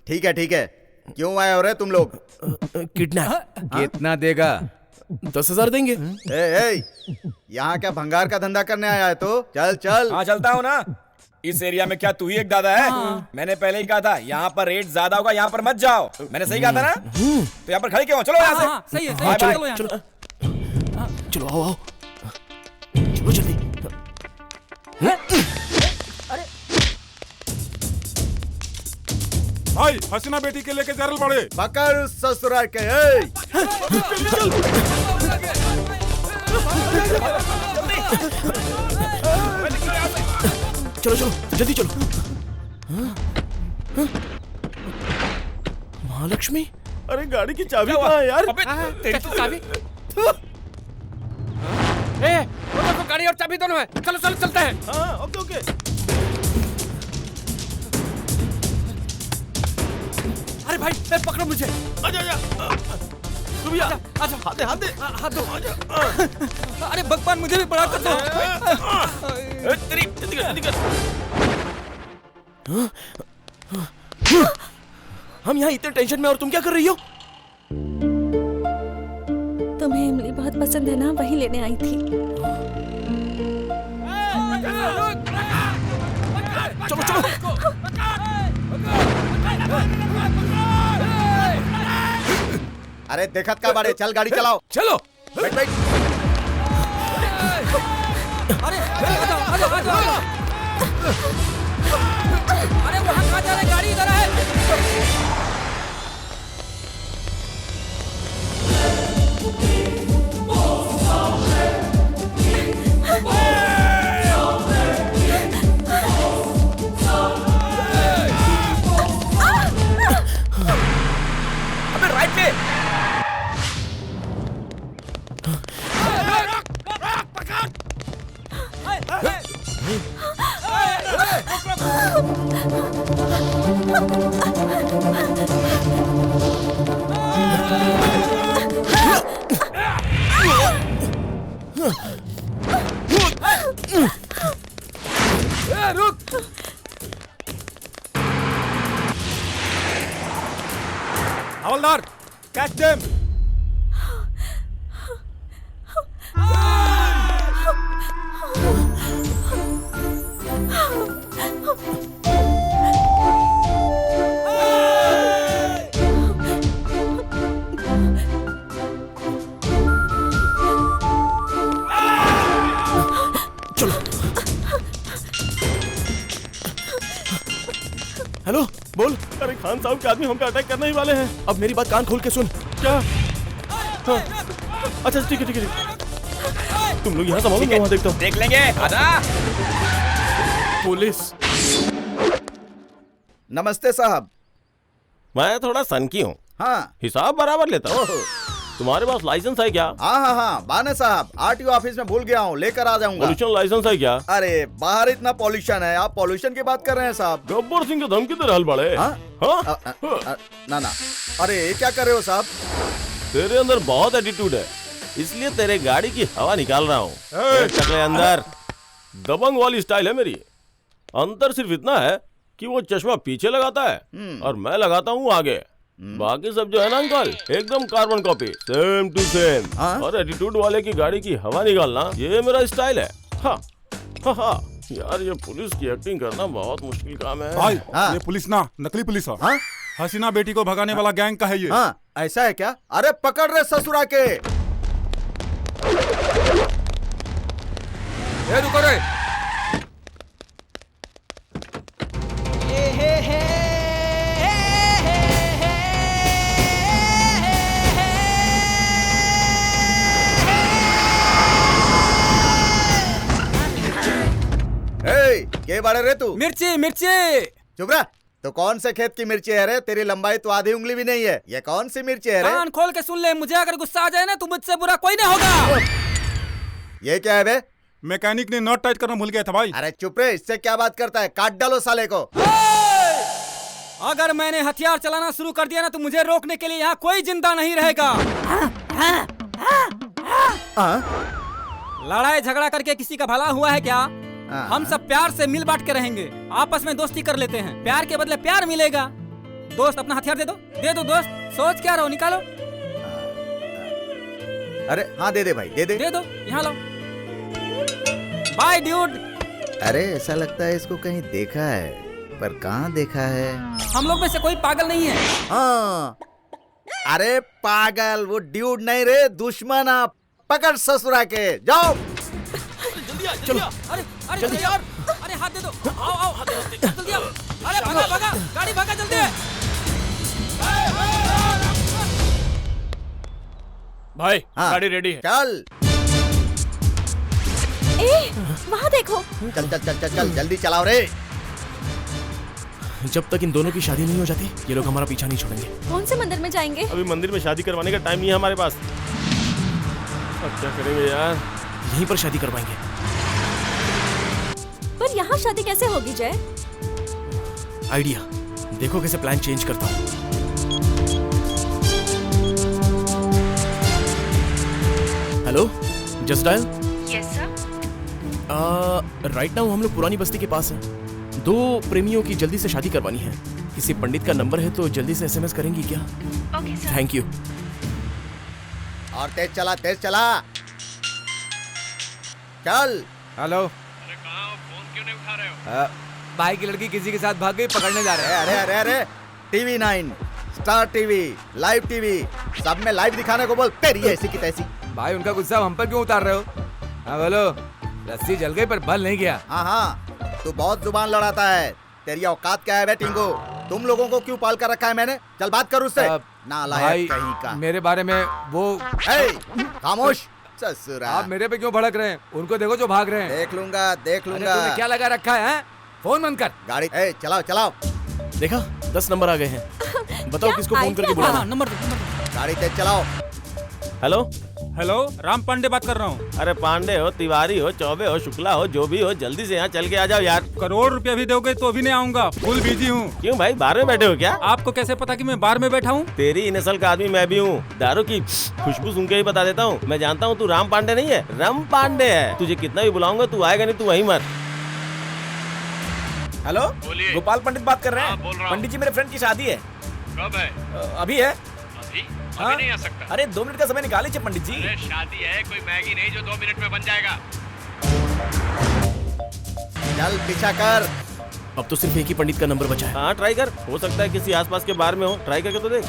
ठीक है ठीक है, क्यों आए हो रे तुम लोग? किडनैप। कितना देगा? 10,000 देंगे। यहाँ क्या भंगार का धंधा करने आया है? तो चल चल। हाँ चलता हूँ ना। इस एरिया में क्या तू ही एक दादा है? मैंने पहले ही कहा था यहाँ पर रेट ज्यादा होगा, यहाँ पर मत जाओ। मैंने सही कहा था ना? तो यहाँ पर खड़े क्यों? चलो यहाँ से। सही है, बाय बाय। चलो आओ आओ, चलो जल्दी। भाई हसीना बेटी के लेके जरल पड़े। पकड़ ससुरा के। चलो चलो जल्दी चलो। महालक्ष्मी, अरे गाड़ी की चाबी कहाँ है यार? तेरी चाबी? वो गाड़ी और चाबी दोनों है। चलो चलो चलते हैं। हाँ ओके ओके। अरे भाई पकड़ो मुझे। आजा आजा। तू भी आ। आजा। हाथ दे हाथ दे। हाथ दो। अरे भगवान मुझे भी बड़ा कर दो। तेरी जल्दी कर जल्दी कर। हम यहाँ इतने टेंशन में और तुम क्या कर रही हो? तुम्हें इमली बहुत पसंद है ना, वही लेने आई थी। चलो चलो। अरे देखत का बाड़े, चल गाड़ी चलाओ। चलो बैठ बैठ। अरे आजा। अरे वहाँ कहाँ जा रहे? गाड़ी इधर है। अबे राइट पे। रुक। हवलदार कैच देम। हेलो बोल। अरे खान साहब के आदमी हमको अटैक करने ही वाले हैं। अब मेरी बात कान खोल के सुन। क्या? हाँ। अच्छा ठीक है ठीक है, तुम लोग यहाँ संभालो, मैं वहाँ देखता हूँ। देख लेंगे। आजा। पुलिस। नमस्ते साहब। मैं थोड़ा सनकी हूँ। हाँ। हिसाब बराबर लेता हूँ। तुम्हारे पास लाइसेंस है क्या? हाँ बाने साहब, आरटीओ ऑफिस में भूल गया हूँ, लेकर आ जाऊंगा। पॉल्यूशन लाइसेंस है क्या? अरे बाहर इतना पॉल्यूशन है, आप पॉल्यूशन की बात कर रहे हैं साहब? गब्बर सिंह के धमकी दे रहल बड़े। ना अरे ये क्या कर रहे हो साहब? तेरे अंदर बहुत एटीट्यूड है, इसलिए तेरे गाड़ी की हवा निकाल रहा हूँ। चकले अंदर दबंग वाली स्टाइल है मेरी। अंतर सिर्फ इतना है कि वो चश्मा पीछे लगाता है और मैं लगाता हूँ आगे। बाकी सब जो है ना अंकल, एकदम carbon copy, same to same. और एटीट्यूड वाले की गाड़ी की हवा निकालना ये मेरा स्टाइल है। हाँ यार, ये पुलिस की एक्टिंग करना बहुत मुश्किल काम है भाई। ये पुलिस ना, नकली पुलिस है। हसीना बेटी को भगाने वाला गैंग का है ये। ऐसा है क्या? अरे पकड़ रहे ससुरा के। रुको रे। के बारे रे तू? मिर्ची मिर्ची। चुप रह। तो कौन से खेत की मिर्ची है रे? तेरी लंबाई तो आधी उंगली भी नहीं है। ये कौन सी मिर्ची है रे? कान खोल के सुन ले, मुझे अगर गुस्सा आ जाए ना तो मुझसे बुरा कोई नहीं होगा। ये क्या है बे? मैकेनिक ने नट टाइट करना भूल गया था भाई। अरे चुप रे, इससे क्या बात करता है? काट डालो साले को। अगर मैंने हथियार चलाना शुरू कर दिया ना तो मुझे रोकने के लिए यहाँ कोई जिंदा नहीं रहेगा। लड़ाई झगड़ा करके किसी का भला हुआ है क्या? हम सब प्यार से मिल बांट के रहेंगे, आपस में दोस्ती कर लेते हैं, प्यार के बदले प्यार मिलेगा। दोस्त अपना हथियार दे दो दोस्त। सोच क्या रहो, निकालो। अरे हाँ दे भाई, दे दो, यहाँ लो। Bye dude. अरे ऐसा लगता है इसको कहीं देखा है, पर कहाँ देखा है? हम लोग में से कोई पागल नहीं है। हाँ। अरे पागल वो ड्यूड नहीं रे, दुश्मन। आप पकड़ ससुरा के, जाओ। चलो। अरे जल्दी यार, अरे हाथ दे दो। आओ हाथ दे, जल्दी आओ। अरे भागा, गाड़ी भागा जल्दी। भाई गाड़ी रेडी है। चल वहाँ देखो। चल जल्दी चलाओ रे। जब तक इन दोनों की शादी नहीं हो जाती ये लोग हमारा पीछा नहीं छोड़ेंगे। कौन से मंदिर में जाएंगे? अभी मंदिर में शादी करवाने का टाइम नहीं है हमारे पास। अब क्या करेंगे यार? यहीं पर शादी करवाएंगे। पर यहाँ शादी कैसे होगी जय? आइडिया देखो कैसे प्लान चेंज करता हूँ। Hello, just dial. Yes sir. Right now हम लोग पुरानी बस्ती के पास हैं। दो प्रेमियों की जल्दी से शादी करवानी है। किसी पंडित का नंबर है तो जल्दी से एसएमएस करेंगी क्या? Okay sir. Thank you. और तेज चला चल। हेलो। अरे कहाँ हो? फोन क्यों नहीं उठा रहे हो? भाई की लड़की किसी के साथ भाग गई, पकड़ने जा रहे हैं। अरे TV 9, star TV, live TV, सब में लाइव दिखाने को बोल। तेरी ऐसी की तैसी। भाई उनका गुस्सा हम पर क्यों उतार रहे हो? हाँ बोलो। रस्सी जल गई पर बल नहीं गया। हाँ, तू बहुत जुबान लड़ाता है। तेरी औकात क्या है बे टिंगू? तुम लोगों को क्यों पाल कर रखा है मैंने? चल बात कर उससे। नालायक कहीं का। मेरे बारे में वो। खामोश ससुरा। आप मेरे पे क्यों भड़क रहे हैं? उनको देखो जो भाग रहे हैं। देख लूंगा। तूने क्या लगा रखा है? फोन बंद कर। गाड़ी चलाओ। देखा 10 नंबर आ गए हैं। बताओ किसको फोन करके बुलाना। नंबर गाड़ी तेज चलाओ। हेलो, राम पांडे बात कर रहा हूँ। अरे पांडे हो, तिवारी हो, चौबे हो, शुक्ला हो, जो भी हो, जल्दी से यहाँ चल के आ जाओ यार। करोड़ रुपया भी दोगे तो भी नहीं आऊंगा, फुल बिजी हूँ। क्यों भाई, बार में बैठे हो क्या? आपको कैसे पता कि मैं बार में बैठा हूँ? तेरी नस्ल का आदमी मैं भी हूँ। दारू की खुशबू सुन के ही बता देता हूँ। मैं जानता हूँ तू राम पांडे नहीं है, रम पांडे है। तुझे कितना भी बुलाऊंगा तू आएगा नहीं, तू वहीं मर। हेलो, गोपाल पंडित बात कर रहे हैं। बोल रहा हूँ। पंडित जी मेरे फ्रेंड की शादी है। कब है? अभी है। अभी हाँ? नहीं आ सकता। अरे 2 मिनट का समय निकाले चे पंडित जी। अरे शादी है, कोई मैगी नहीं जो 2 मिनट में बन जाएगा। चल पीछा कर। अब तो सिर्फ एक ही पंडित का नंबर बचा है। हाँ ट्राई कर, हो सकता है किसी आसपास के बार में हो। ट्राई करके तो देख।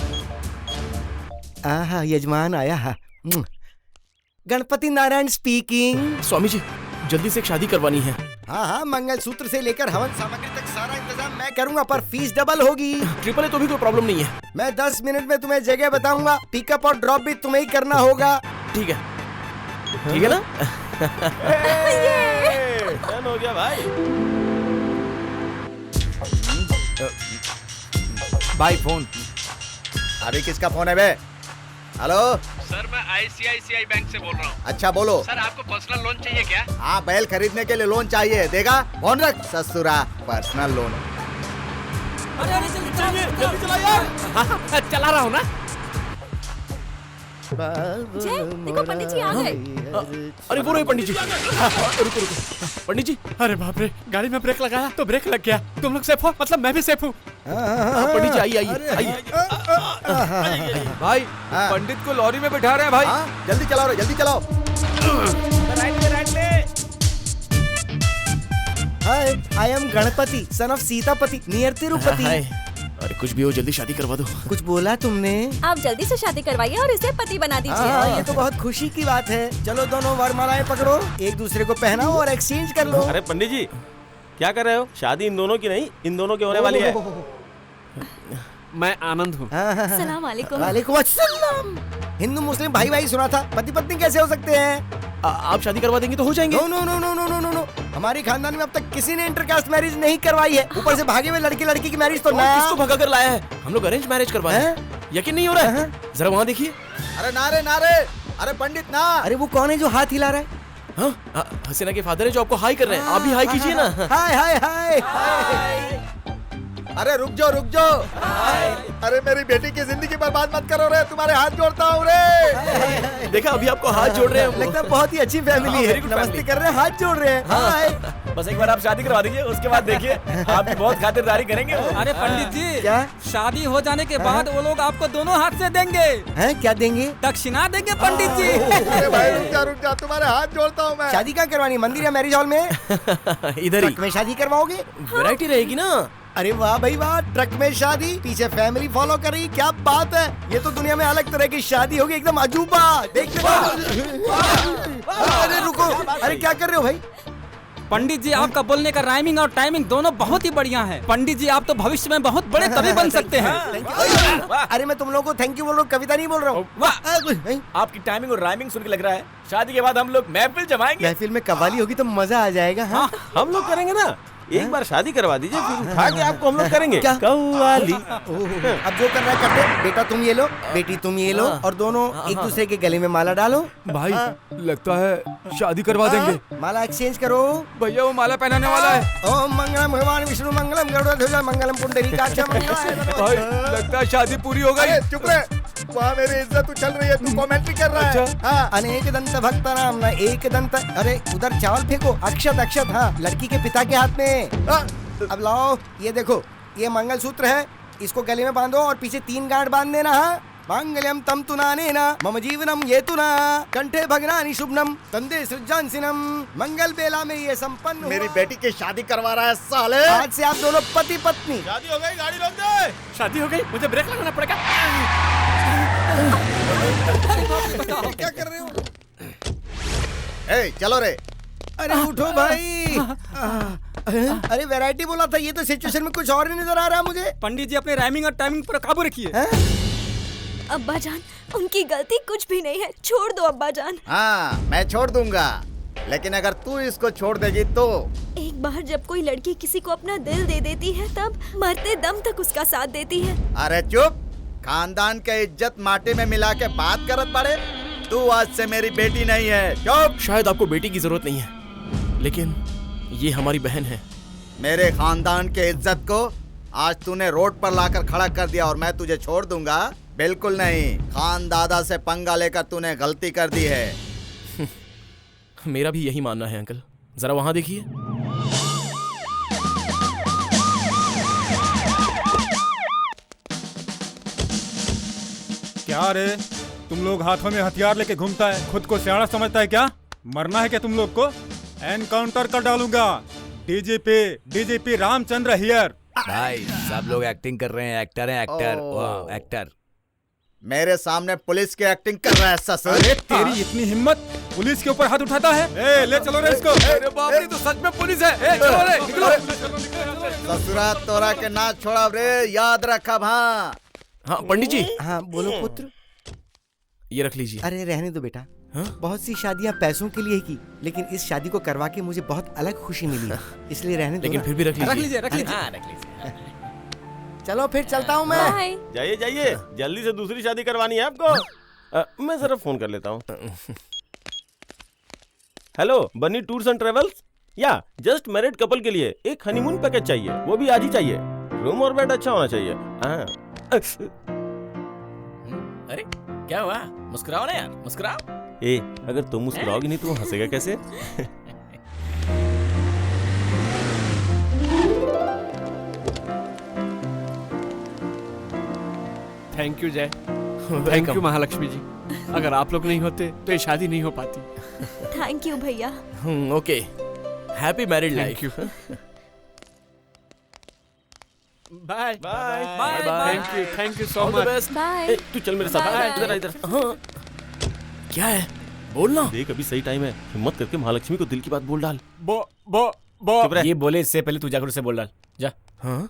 आहा, यजमान आया है। गणपति नारायण स्पीकिंग। स्वामी जी जल्दी से एक शादी करवानी है। हाँ हाँ, मंगलसूत्र से लेकर हवन सामग्री तक सारा इंतजाम मैं करूंगा, पर फीस डबल होगी। ट्रिपल है तो भी कोई प्रॉब्लम नहीं है। मैं 10 मिनट में तुम्हें जगह बताऊंगा, पिकअप और ड्रॉप भी तुम्हें ही करना होगा। ठीक है, ठीक है ना? डन हो गया भाई। भाई फोन। अभी किसका फोन है बे? हेलो सर मैं ICICI बैंक से बोल रहा हूँ। अच्छा बोलो। सर आपको पर्सनल लोन चाहिए क्या? हाँ, बैल खरीदने के लिए लोन चाहिए। देगा? फोन रख ससुरा, पर्सनल लोन। अरे अरे जल्दी चला यार। चला रहा हूँ ना। जय, देखो पंडित जी आ गए। अरे वो रहे पंडित जी। रुको रुको पंडित जी। अरे बाप रे, गाड़ी में ब्रेक लगाया तो ब्रेक लग गया। तुम लोग सेफ हो? मतलब मैं भी सेफ हूँ। पंडित जी आइए आइए। भाई पंडित को लॉरी में बैठा रहे हैं भाई। जल्दी चलाओ रे, जल्दी चलाओ। राइट ले। Hi, I am Ganapati, son of Sitapati, near Tirupati. अरे कुछ भी हो, जल्दी शादी करवा दो। कुछ बोला तुमने? आप जल्दी से शादी करवाइए और इसे पति बना दीजिए। हाँ, ये तो बहुत खुशी की बात है। चलो दोनों वरमालाएं पकड़ो, एक दूसरे को पहनाओ और एक्सचेंज कर लो। अरे पंडित जी क्या कर रहे हो? शादी इन दोनों की नहीं, इन दोनों की होने वाली है। मैं आनंद हूँ। सलाम वालेकुम। वालेकुम अस्सलाम। हिंदू मुस्लिम भाई भाई सुना था, पति पत्नी कैसे हो सकते हैं? आप शादी करवा देंगे तो हो जाएंगे। No no no no no no no no, हमारी खानदान में अब तक किसी ने इंटरकास्ट मैरिज नहीं करवाई है। ऊपर से भागे हुए लड़की लड़की की मैरिज तो ना। किसको भगा कर लाया है? हम लोग अरेंज मैरिज करवाए हैं। यकीन नहीं हो रहा है? जरा वहाँ देखिए। अरे नारे नारे, अरे पंडित ना। अरे वो कौन है जो हाथ हिला रहा है? हाँ, हसीना के फादर है जो आपको हाई कर रहे हैं। आप भी हाई कीजिए ना। हाय हाय हाय। अरे रुक जाओ रुक जाओ। अरे मेरी बेटी की जिंदगी बर्बाद मत करो रे, तुम्हारे हाथ जोड़ता हूँ रे। देखा अभी आपको हाथ जोड़ रहे हैं। लगता है बहुत ही अच्छी फैमिली है। नमस्ते कर रहे हैं, हाथ जोड़ रहे हैं। हाय। बस एक बार आप शादी करवा दीजिए, उसके बाद देखिए आपकी बहुत खातिरदारी करेंगे। अरे पंडित जी, क्या शादी हो जाने के बाद वो लोग आपको दोनों हाथ से देंगे। हैं? क्या देंगे? दक्षिणा देंगे पंडित जी। अरे भाई रुक जा, तुम्हारे हाथ जोड़ता हूँ मैं। शादी कहाँ करवानी, मंदिर या मैरिज हॉल में? इधर ही। ट्रक में शादी करवाओगे? वैरायटी रहेगी ना। अरे वाह भाई वाह, ट्रक में शादी, पीछे फैमिली फॉलो कर रही, क्या बात है। ये तो दुनिया में अलग तरह की शादी होगी, एकदम अजूबा। देखते अरे रुको, अरे क्या कर रहे हो भाई? पंडित जी आपका बोलने का राइमिंग और टाइमिंग दोनों बहुत ही बढ़िया है। पंडित जी आप तो भविष्य में बहुत बड़े कवि बन सकते हैं। अरे मैं तुम लोगों को थैंक यू बोल रहा हूँ, कविता नहीं बोल रहा हूँ। आपकी टाइमिंग और राइमिंग सुन के लग रहा है शादी के बाद हम लोग महफिल जमाएंगे। महफिल में कव्वाली होगी तो मजा आ जाएगा। हाँ हम लोग करेंगे ना। एक बार शादी करवा दीजिए, फिर उठा के आपको हम लोग करेंगे कव्वाली। अब जो कर रहा है करते। बेटा तुम ये लो, बेटी तुम ये लो, और दोनों एक दूसरे के गले में माला डालो। भाई लगता है शादी करवा देंगे। माला एक्सचेंज करो। भैया वो माला पहनाने वाला है। ओम मंगलम भगवान विष्णु मंगलम गरुड़ध्वज मंगलम पुंडरीकाक्ष भाई लगता है शादी पूरी हो गई। चुप रहे, वहाँ मेरी इज्जत उछल रही है, तू कमेंट्री कर रहा है। हाँ, अनेक दंत भक्त नाम ना एक दंत। अरे उधर चावल फेंको, अक्षत अक्षत। हाँ, लड़की के पिता के हाथ में। अब लाओ, ये देखो, ये मंगलसूत्र है, इसको गले में बांधो और पीछे 3 गांठ बांध देना। हाँ, मांगल्यम तम तुनानेना मम जीवनम ये तुना कंठे भगनानि शुभनम तंदे सृजांसिनम। मंगल बेला में ये संपन्न। मेरी बेटी की शादी करवा रहा है साले। आज से आप दोनों पति पत्नी। शादी हो गई, गाड़ी रोक दे। शादी हो गई, मुझे ब्रेक लगाना पड़ेगा। क्या कर रहे हो? ए, चलो रे। अरे उठो भाई। अरे वैरायटी बोला था, ये तो सिचुएशन में कुछ और ही नजर आ रहा है मुझे। पंडित जी अपने राइमिंग और टाइमिंग पर काबू रखिए। अब्बा जान, उनकी गलती कुछ भी नहीं है, छोड़ दो अब्बा जान। हाँ मैं छोड़ दूंगा, लेकिन अगर तू इसको छोड़ देगी तो। एक बार जब कोई लड़की किसी को अपना दिल दे देती है, तब मरते दम तक उसका साथ देती है। अरे चुप, खानदान के इज्जत माटी में मिला के बात करत पड़े। तू आज से मेरी बेटी नहीं है, चुप। शायद आपको बेटी की जरूरत नहीं है, लेकिन ये हमारी बहन है। मेरे खानदान के इज्जत को आज तूने रोड पर लाकर खड़ा कर दिया और मैं तुझे छोड़ दूंगा? बिल्कुल नहीं। खान दादा से पंगा लेकर तूने गलती कर दी है। मेरा भी यही मानना है अंकल, जरा वहां देखिए। क्या क्या रे, तुम लोग हाथों में हथियार लेके घूमता है, खुद को सियाना समझता है क्या? मरना है क्या तुम लोग को? एनकाउंटर कर डालूंगा। DGP Ramchandra here. भाई सब लोग एक्टिंग कर रहे हैं, एक्टर हैं, एक्टर। वाह, एक्टर। मेरे सामने पुलिस की एक्टिंग कर रहा है ससुर। अरे तेरी इतनी हिम्मत, पुलिस के ऊपर हाथ उठाता है? ए, ले चलो रे इसको। अरे बाप रे, तो सच में पुलिस है। ए, चलो रे, निकलो। ससुरा तोरा के ना छोड़ा रे, याद रखा। हाँ पंडित जी। हाँ बोलो पुत्र। ये रख लीजिए। अरे रहने दो बेटा। बहुत सी शादियाँ पैसों के लिए की, लेकिन इस शादी को करवा के मुझे बहुत अलग खुशी मिली, इसलिए रहने दो। लेकिन फिर भी रख लीजिए। रख लीजिए। चलो फिर चलता हूँ मैं। जाइए जाइए, जल्दी से दूसरी शादी करवानी है आपको। मैं जरा फोन कर लेता हूँ। हेलो, बनी टूर्स एंड ट्रेवल्स। या जस्ट मैरिड कपल के लिए एक हनीमून पैकेज चाहिए, वो भी आज ही चाहिए। रूम और बेड अच्छा होना चाहिए। अरे क्या हुआ? मुस्कुराओ ना यार, मुस्कुराओ। ए, अगर तुम मुस्कुराओगी नहीं तो वो हंसेगा कैसे? थैंक यू जय, थैंक यू महालक्ष्मी जी। अगर आप लोग नहीं होते तो ये शादी नहीं हो पाती। थैंक यू भैया। Okay, happy married life. Bye bye bye. Thank you so much. Bye. तू चल मेरे साथ। इधर। हाँ क्या है? बोलना। देख अभी सही टाइम है, हिम्मत करके महालक्ष्मी को दिल की बात बोल डाल। ये बोले इससे पहले तू जाकर उसे बोल डाल जा। हाँ?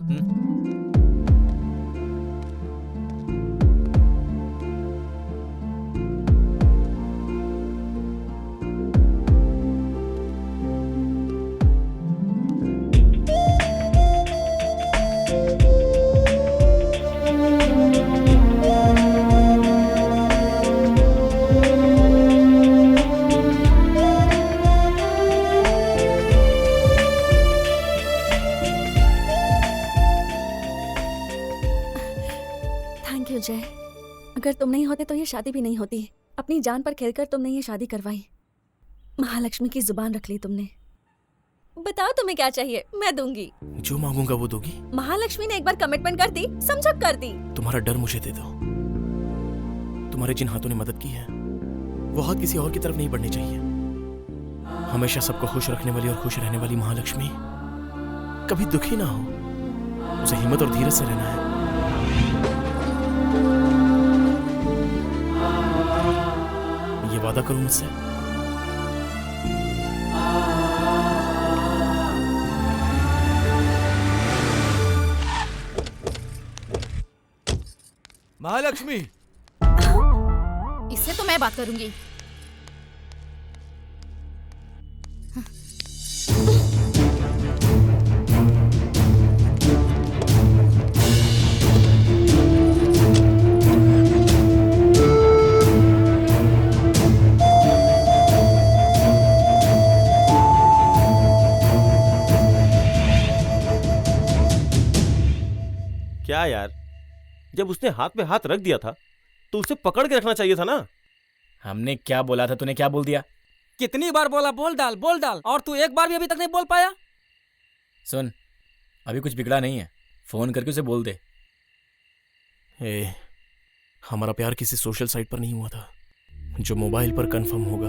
जय, अगर तुम नहीं होते तो ये शादी भी नहीं होती। अपनी जान पर खेलकर तुमने ये शादी करवाई। महालक्ष्मी की जुबान रख ली तुमने। बताओ तुम्हें क्या चाहिए, मैं दूंगी। जो मांगूंगा वो दोगी? महालक्ष्मी ने एक बार कमिटमेंट कर दी, समझो कर दी। तुम्हारा डर मुझे दे दो। तुम्हारे जिन हाथों ने मदद की है वो हाथ किसी और की तरफ नहीं बढ़ने चाहिए। हमेशा सबको खुश रखने वाली और खुश रहने वाली महालक्ष्मी कभी दुखी ना हो, उसे हिम्मत और धीरज से रहना है। ये वादा करो मुझसे। महालक्ष्मी, इससे तो मैं बात करूंगी। क्या यार, जब उसने हाथ पे हाथ रख दिया था तो उसे पकड़ के रखना चाहिए था ना। हमने क्या बोला था, तूने क्या बोल दिया? कितनी बार बोला बोल डाल बोल डाल, और तू एक बार भी अभी तक नहीं बोल पाया। सुन, अभी कुछ बिगड़ा नहीं है, फोन करके उसे बोल दे। हमारा प्यार किसी सोशल साइट पर नहीं हुआ था, जो मोबाइल पर कंफर्म होगा।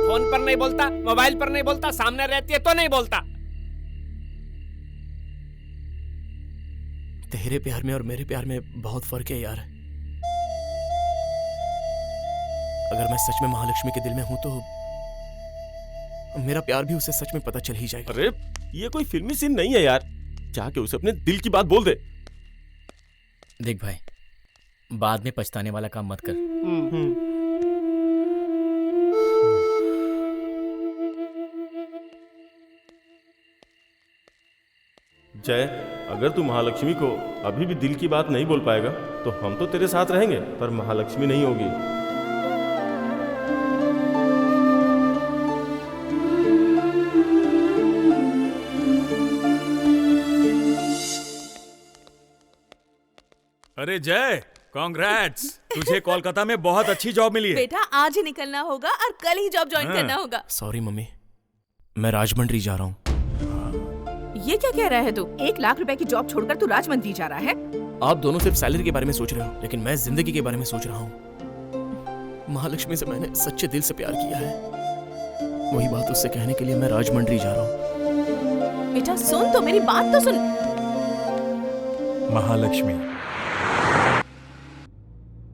फोन पर नहीं बोलता, मोबाइल पर नहीं बोलता, सामने रहती है तो नहीं बोलता। तेरे प्यार में और मेरे प्यार में बहुत फर्क है यार। अगर मैं सच में महालक्ष्मी के दिल में हूं तो मेरा प्यार भी उसे सच में पता चल ही जाएगा। अरे ये कोई फिल्मी सीन नहीं है यार, जाके उसे अपने दिल की बात बोल दे। देख भाई, बाद में पछताने वाला काम मत कर। जय, अगर तू महालक्ष्मी को अभी भी दिल की बात नहीं बोल पाएगा तो हम तो तेरे साथ रहेंगे, पर महालक्ष्मी नहीं होगी। अरे जय, कांग्रेट्स, तुझे कोलकाता में बहुत अच्छी जॉब मिली है। बेटा आज ही निकलना होगा और कल ही जॉब ज्वाइन करना होगा। सॉरी मम्मी, मैं राजमंड्री जा रहा हूँ। ये क्या कह रहा है तू? 1 लाख रुपए की जॉब छोड़कर तू राजमंड्री जा रहा है? आप दोनों सिर्फ सैलरी के बारे में सोच रहे हो, लेकिन मैं जिंदगी के बारे में सोच रहा हूँ। महालक्ष्मी से मैंने सच्चे दिल से प्यार किया है। वही बात उससे कहने के लिए मैं राजमंड्री जा रहा हूँ। बेटा सुन तो, मेरी बात तो सुन। महालक्ष्मी,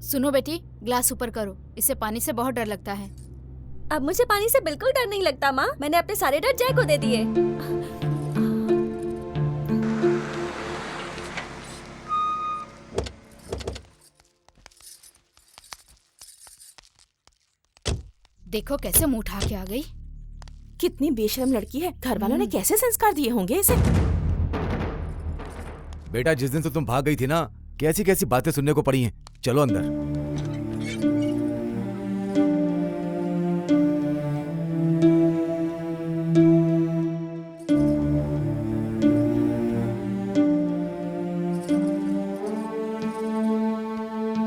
सुनो बेटी, ग्लास ऊपर करो, इससे पानी से बहुत डर लगता है। अब मुझे पानी से बिल्कुल डर नहीं लगता माँ, मैंने अपने सारे डर जय को दे दिए। देखो कैसे मुंह उठा के आ गई। कितनी बेशर्म लड़की है, घर वालों ने कैसे संस्कार दिए होंगे इसे। बेटा जिस दिन से तुम भाग गई थी ना, कैसी कैसी बातें सुनने को पड़ी हैं। चलो अंदर।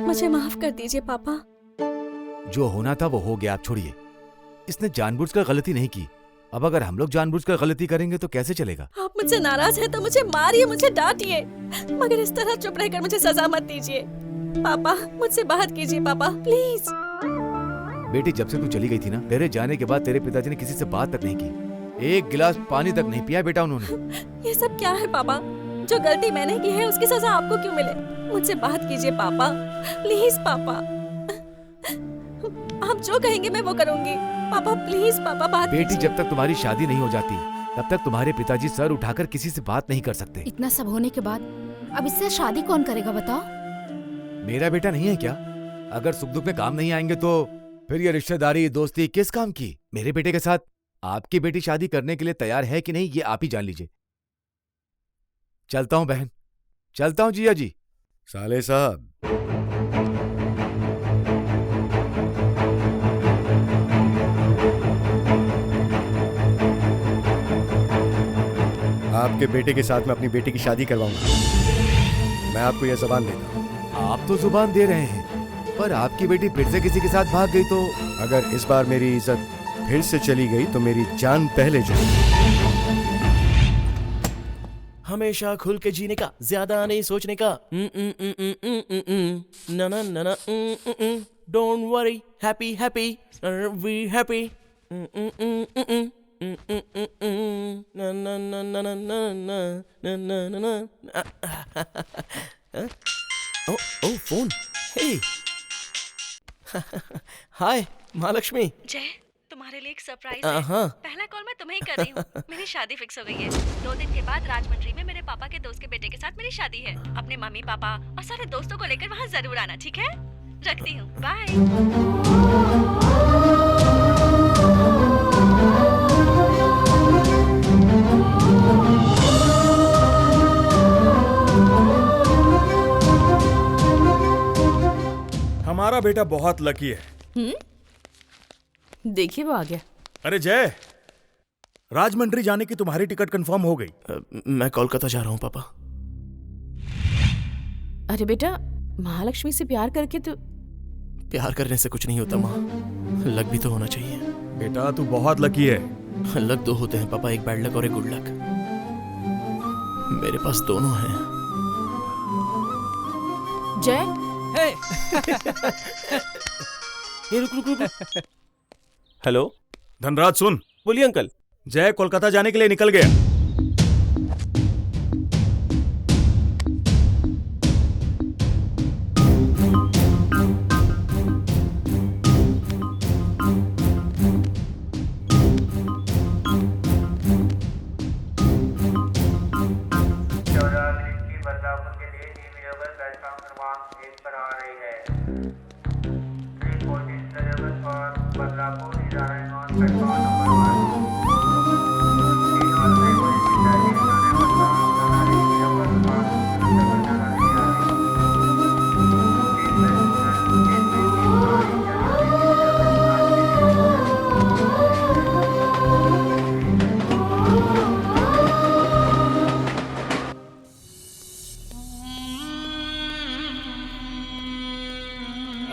मुझे माफ कर दीजिए पापा। जो होना था वो हो गया, आप छोड़िए। इसने जानबूझकर गलती नहीं की। अब अगर हम लोग जानबूझकर गलती करेंगे तो कैसे चलेगा? आप मुझसे नाराज हैं तो मुझे मारिए, मुझे डांटिए, मगर इस तरह चुप रहकर मुझे सजा मत दीजिए। पापा मुझसे बात कीजिए पापा, प्लीज। बेटी जब से तू चली गई थी ना, तेरे जाने के बाद तेरे पिताजी ने किसी से बात तक नहीं की। एक गिलास पानी तक नहीं पिया बेटा उन्होंने। ये सब क्या है पापा? जो गलती मैंने की है उसकी सजा आपको क्यों मिले? मुझसे बात कीजिए पापा, प्लीज पापा। आप जो कहेंगे मैं वो करूंगी। पापा प्लीज पापा बात बेटी जब तक तुम्हारी शादी नहीं हो जाती तब तक तुम्हारे पिताजी सर उठाकर किसी से बात नहीं कर सकते। इतना सब होने के बाद अब इससे शादी कौन करेगा बताओ? मेरा बेटा नहीं है क्या? अगर सुख दुख में काम नहीं आएंगे तो फिर ये रिश्तेदारी दोस्ती किस काम की? मेरे बेटे के साथ आपकी बेटी शादी करने के लिए तैयार है कि नहीं ये आप ही जान लीजिए। चलता हूँ बहन, चलता हूँ जिया जी। साले साहब, आपके बेटे के साथ मैं अपनी बेटी की शादी करवाऊंगा। मैं आपको यह जुबान देता हूँ। आप तो जुबान दे रहे हैं, पर आपकी बेटी फिर से किसी के साथ भाग गई तो? अगर इस बार मेरी इज्जत फिर से चली गई तो मेरी जान पहले जाएगी। हमेशा खुल के जीने का, ज्यादा नहीं सोचने का। ना ना ना ना, don't worry, happy happy, we happy. ना ना ना ना ना ना ना ना ना। Oh oh phone. Hey hi Mahalakshmi. Jay, तुम्हारे लिए एक सरप्राइज हाँ। है। पहला कॉल मैं तुम्हें ही कर रही हूँ। मेरी शादी फिक्स हो गई है। 2 दिन के बाद राजमंड्री में मेरे पापा के दोस्त के बेटे के साथ मेरी शादी है। अपने मम्मी पापा और सारे दोस्तों को लेकर वहाँ जरूर आना, ठीक है? रखती हूँ, बाय। हमारा बेटा बहुत लकी है। देखिए वो आ गया। अरे जय, राजमंड्री जाने की तुम्हारी टिकट कंफर्म हो गई। मैं कोलकाता जा रहा हूँ पापा। अरे बेटा, महालक्ष्मी से प्यार करके तो। प्यार करने से कुछ नहीं होता माँ, लक भी तो होना चाहिए। बेटा तू बहुत लकी है। लक 2 होते हैं पापा, एक बैड लक और एक गुड लक। मेरे पास दोनों हैं। जय ये रुक। हेलो धनराज सुन। बोलिए अंकल। जय कोलकाता जाने के लिए निकल गया।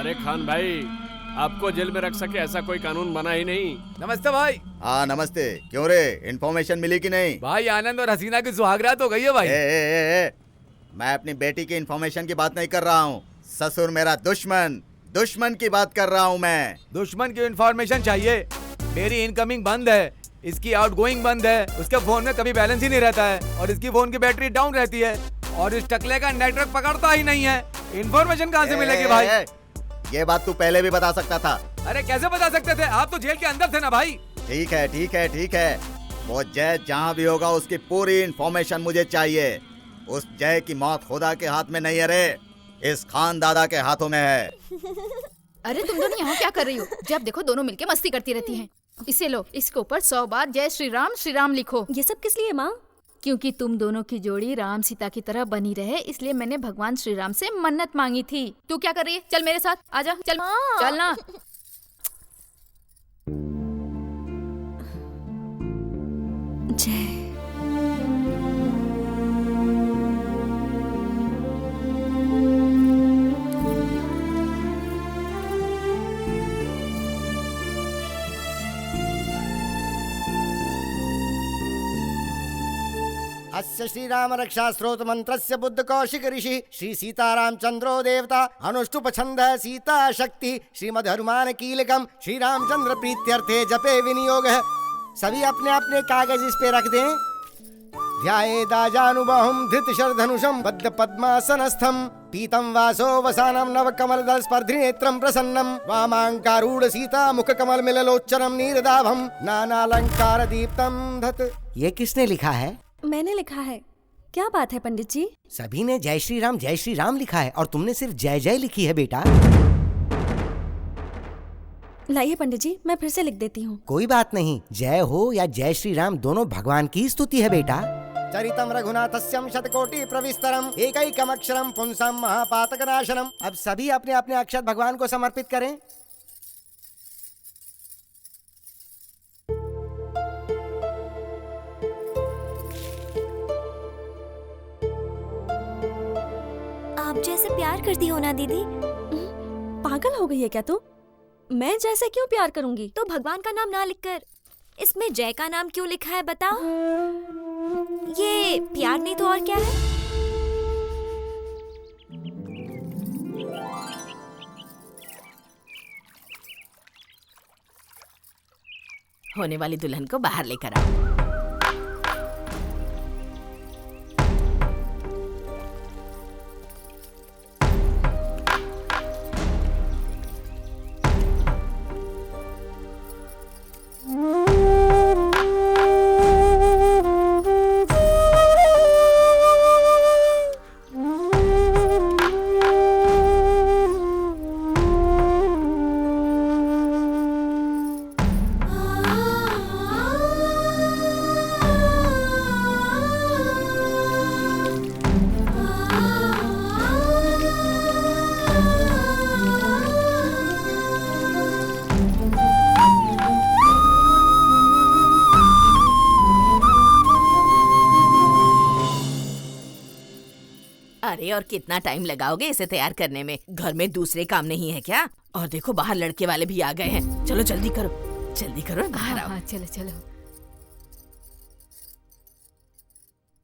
अरे खान भाई, आपको जेल में रख सके ऐसा कोई कानून बना ही नहीं। नमस्ते भाई। हाँ नमस्ते। क्यों रे, इन्फॉर्मेशन मिली कि नहीं? भाई आनंद और हसीना की सुहागरात हो गई है भाई। मैं अपनी बेटी की इन्फॉर्मेशन की बात नहीं कर रहा हूँ। ससुर मेरा दुश्मन, दुश्मन की बात कर रहा हूँ मैं। दुश्मन की इन्फॉर्मेशन चाहिए? मेरी इनकमिंग बंद है, इसकी आउटगोइंग बंद है, उसके फोन में कभी बैलेंस ही नहीं रहता है और इसकी फोन की बैटरी डाउन रहती है और इस टकले का नेटवर्क पकड़ता ही नहीं है। इन्फॉर्मेशन कहाँ से मिलेगी भाई? ये बात तू पहले भी बता सकता था। अरे कैसे बता सकते थे, आप तो जेल के अंदर थे ना भाई। ठीक है ठीक है ठीक है, वो जय जहाँ भी होगा उसकी पूरी इन्फॉर्मेशन मुझे चाहिए। उस जय की मौत खुदा के हाथ में नहीं है रे, इस खान दादा के हाथों में है। अरे तुम दोनों यहाँ क्या कर रही हो? जब देखो दोनों मिलके मस्ती करती रहती हैं। इसे लो, इसके ऊपर 100 बार जय श्री राम लिखो। ये सब किस लिए माँ? क्योंकि तुम दोनों की जोड़ी राम सीता की तरह बनी रहे, इसलिए मैंने भगवान श्री राम से मन्नत मांगी थी। तू क्या कर रही है? चल मेरे साथ, आजा, चल चल ना। जय अस्य श्रीराम रक्षा स्रोत मंत्रस्य बुद्ध कौशिक ऋषि श्री सीतारामचंद्रो देवता अनुष्टुप छंद सीता शक्ति श्रीमद् हनुमान कीलकम श्री रामचंद्र प्रीत्यर्थे जपे विनियोग। सभी अपने अपने कागज इस पे रख दें। ध्यायेदाजानुबाहुं धृतशरधनुषं बद्ध पद्मासनस्थं पीतं वासो वसानं नव कमलदल स्पर्धिनेत्रं प्रसन्नं वामांकारूढ़ सीता मुख कमल मिललोच्चनम नीरदाभं नानालंकार दीप्तं धत। ये किसने लिखा है? मैंने लिखा है। क्या बात है पंडित जी? सभी ने जय श्री राम लिखा है और तुमने सिर्फ जय जय लिखी है बेटा। लाइए पंडित जी, मैं फिर से लिख देती हूँ। कोई बात नहीं, जय हो या जय श्री राम दोनों भगवान की स्तुति है बेटा। चरितम रघुनाथस्यम शतकोटि प्रविस्तरम एकैकमक्षरम पुंसम महापातकनाशनम। अब सभी अपने अपने अक्षर भगवान को समर्पित करें। आप जैसे प्यार करती हो ना दीदी। पागल हो गई है क्या तू? मैं जैसे क्यों प्यार करूंगी? तो भगवान का नाम ना लिखकर इसमें जय का नाम क्यों लिखा है बताओ? ये प्यार नहीं तो और क्या है? होने वाली दुल्हन को बाहर लेकर आओ। अरे और कितना टाइम लगाओगे इसे तैयार करने में? घर में दूसरे काम नहीं है क्या? और देखो बाहर लड़के वाले भी आ गए हैं। चलो जल्दी करो, जल्दी करो, बाहर आओ। हाँ, चलो चलो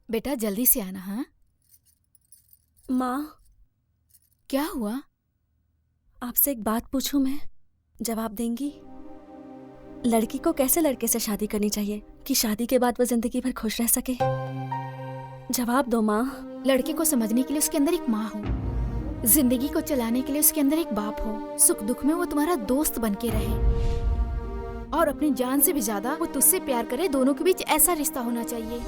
बेटा, जल्दी से आना। हाँ माँ, क्या हुआ? आपसे एक बात पूछूं मैं, जवाब देंगी? लड़की को कैसे लड़के से शादी करनी चाहिए कि शादी के बाद वो जिंदगी भर खुश रह सके? जवाब दो माँ। लड़के को समझने के लिए उसके अंदर एक माँ हो, जिंदगी को चलाने के लिए उसके अंदर एक बाप हो, सुख दुख में वो तुम्हारा दोस्त बन के रहे और अपनी जान से भी ज्यादा वो तुझसे प्यार करे। दोनों के बीच ऐसा रिश्ता होना चाहिए।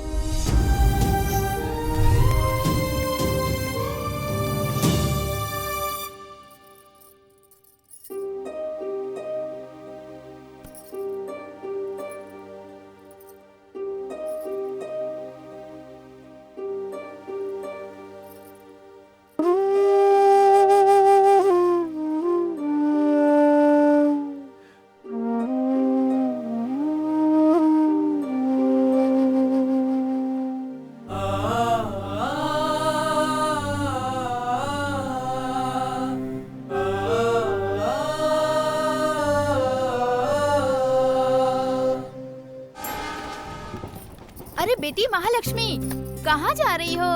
अरे बेटी महालक्ष्मी, कहाँ जा रही हो?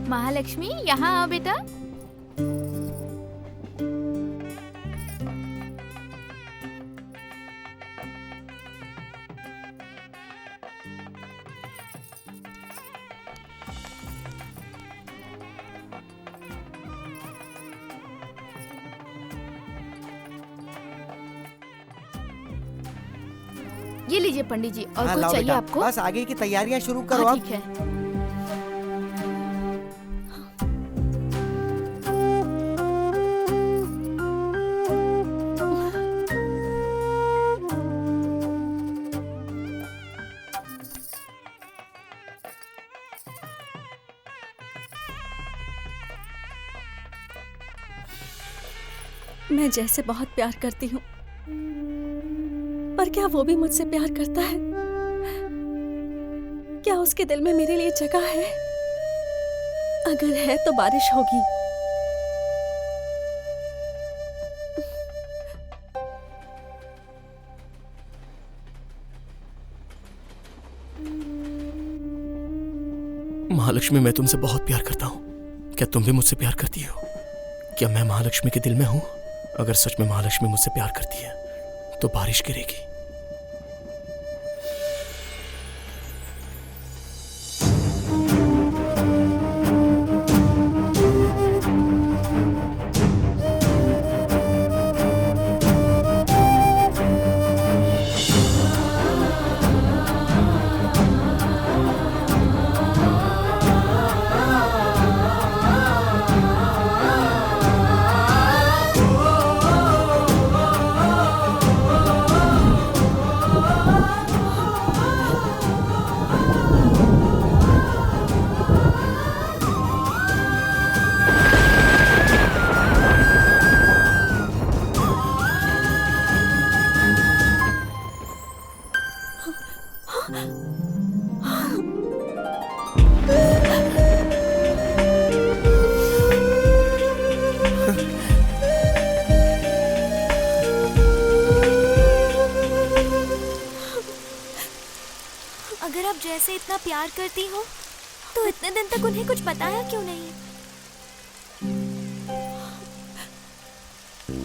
महालक्ष्मी यहाँ आओ बेटा। ये लीजिए पंडित जी, और कुछ लाओ चाहिए बेटा। आपको? बस आगे की तैयारियां शुरू करो। हाँ, आप। ठीक है। मैं जैसे बहुत प्यार करती हूँ, पर क्या वो भी मुझसे प्यार करता है? क्या उसके दिल में मेरे लिए जगह है? अगर है तो बारिश होगी। महालक्ष्मी, मैं तुमसे बहुत प्यार करता हूँ। क्या तुम भी मुझसे प्यार करती हो? क्या मैं महालक्ष्मी के दिल में हूँ? अगर सच में महालक्ष्मी मुझसे प्यार करती है तो बारिश गिरेगी। अगर आप जैसे इतना प्यार करती हो तो इतने दिन तक उन्हें कुछ बताया क्यों नहीं?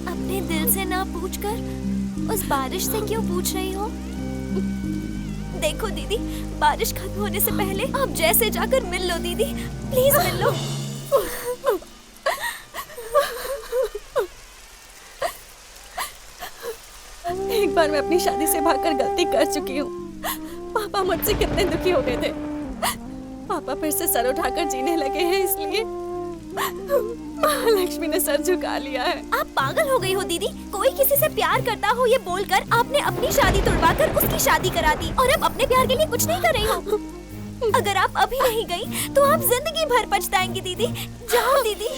अपने दिल से ना पूछकर उस बारिश से क्यों पूछ रही हो? देखो दीदी, बारिश खत्म होने से पहले आप जैसे जाकर मिल लो दीदी, प्लीज मिल लो। एक बार मैं अपनी शादी से भागकर गलती कर चुकी हूँ। पापा मुझसे कितने दुखी हो गए थे। पापा फिर से सर उठाकर जीने लगे हैं, इसलिए महालक्ष्मी ने सर झुका लिया है। आप पागल हो गई हो दीदी। कोई किसी से प्यार करता हो ये बोलकर आपने अपनी शादी तुड़वाकर उसकी शादी करा दी, और अब अपने प्यार के लिए कुछ नहीं कर रही हो। अगर आप अभी नहीं गई तो आप जिंदगी भर पछताएंगी दीदी। जाओ दीदी।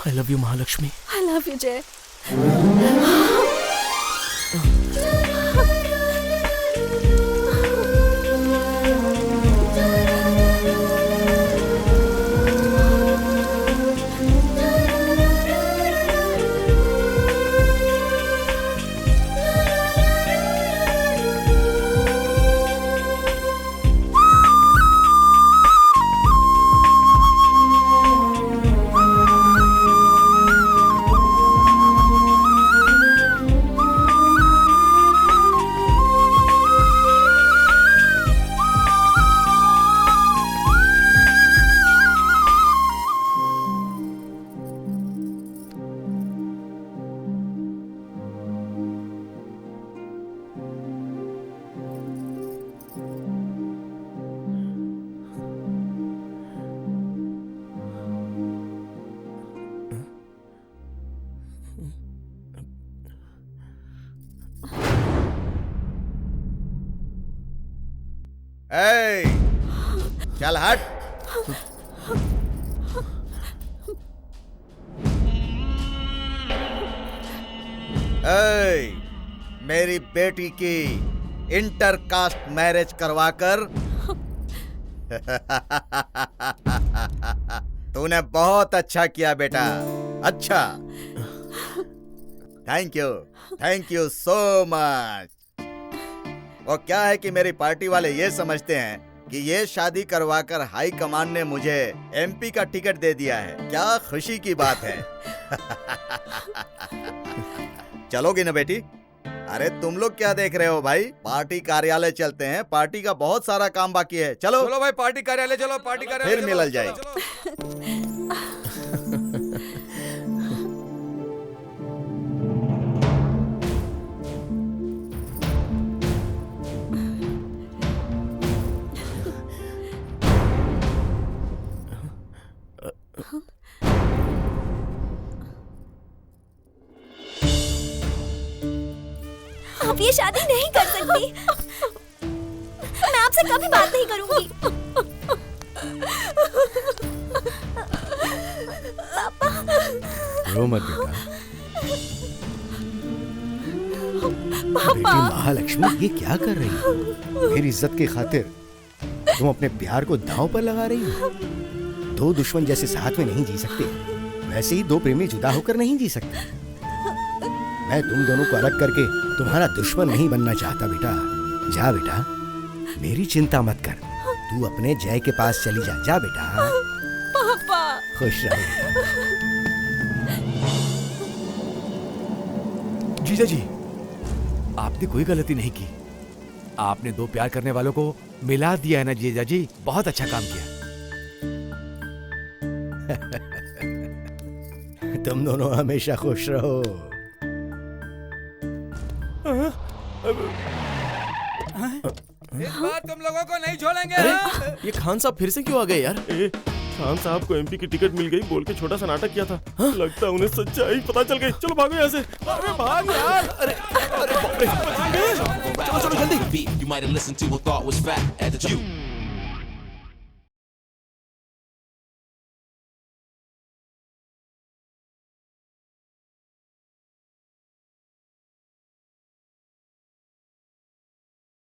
I love you, Mahalakshmi. I love you, जय। ए, चल हट। ए, मेरी बेटी की इंटरकास्ट मैरिज करवाकर तूने बहुत अच्छा किया बेटा, अच्छा। Thank you so much. वो क्या है कि मेरी पार्टी वाले ये समझते हैं कि ये शादी करवाकर हाई कमान ने मुझे एमपी का टिकट दे दिया है। क्या खुशी की बात है। चलोगी ना बेटी? अरे तुम लोग क्या देख रहे हो भाई, पार्टी कार्यालय चलते हैं, पार्टी का बहुत सारा काम बाकी है। चलो चलो भाई पार्टी कार्यालय चलो, पार्टी कार्यालय फिर मिल जाए। आप ये शादी नहीं कर सकती। मैं आपसे कभी बात नहीं करूंगी। पापा। रो मत बेटा। बेटी महालक्ष्मी ये क्या कर रही हो? मेरी इज्जत की खातिर तुम अपने प्यार को दांव पर लगा रही हो। दो दुश्मन जैसे साथ में नहीं जी सकते, वैसे ही दो प्रेमी जुदा होकर नहीं जी सकते। मैं तुम दोनों को अलग करके तुम्हारा दुश्मन नहीं बनना चाहता बेटा। जा बेटा, मेरी चिंता मत कर, तू अपने जय के पास चली जा। जा बेटा। पापा। खुश रहो। जीजा जी, आपने कोई गलती नहीं की। आपने दो प्यार करने वालों को मिला दिया है ना जीजा जी, बहुत अच्छा काम किया। तुम दोनों हमेशा खुश रहो। इस बार तुम लोगों को नहीं छोड़ेंगे। अरे ये खान साहब फिर से क्यों आ गए यार? खान साहब को एमपी की टिकट मिल गई बोल के छोटा सा नाटक किया था। लगता है उन्हें सच्चाई पता चल गई। चलो भागो यहाँ से। अरे भाग यार। अरे बाप रे, चलो जल्दी।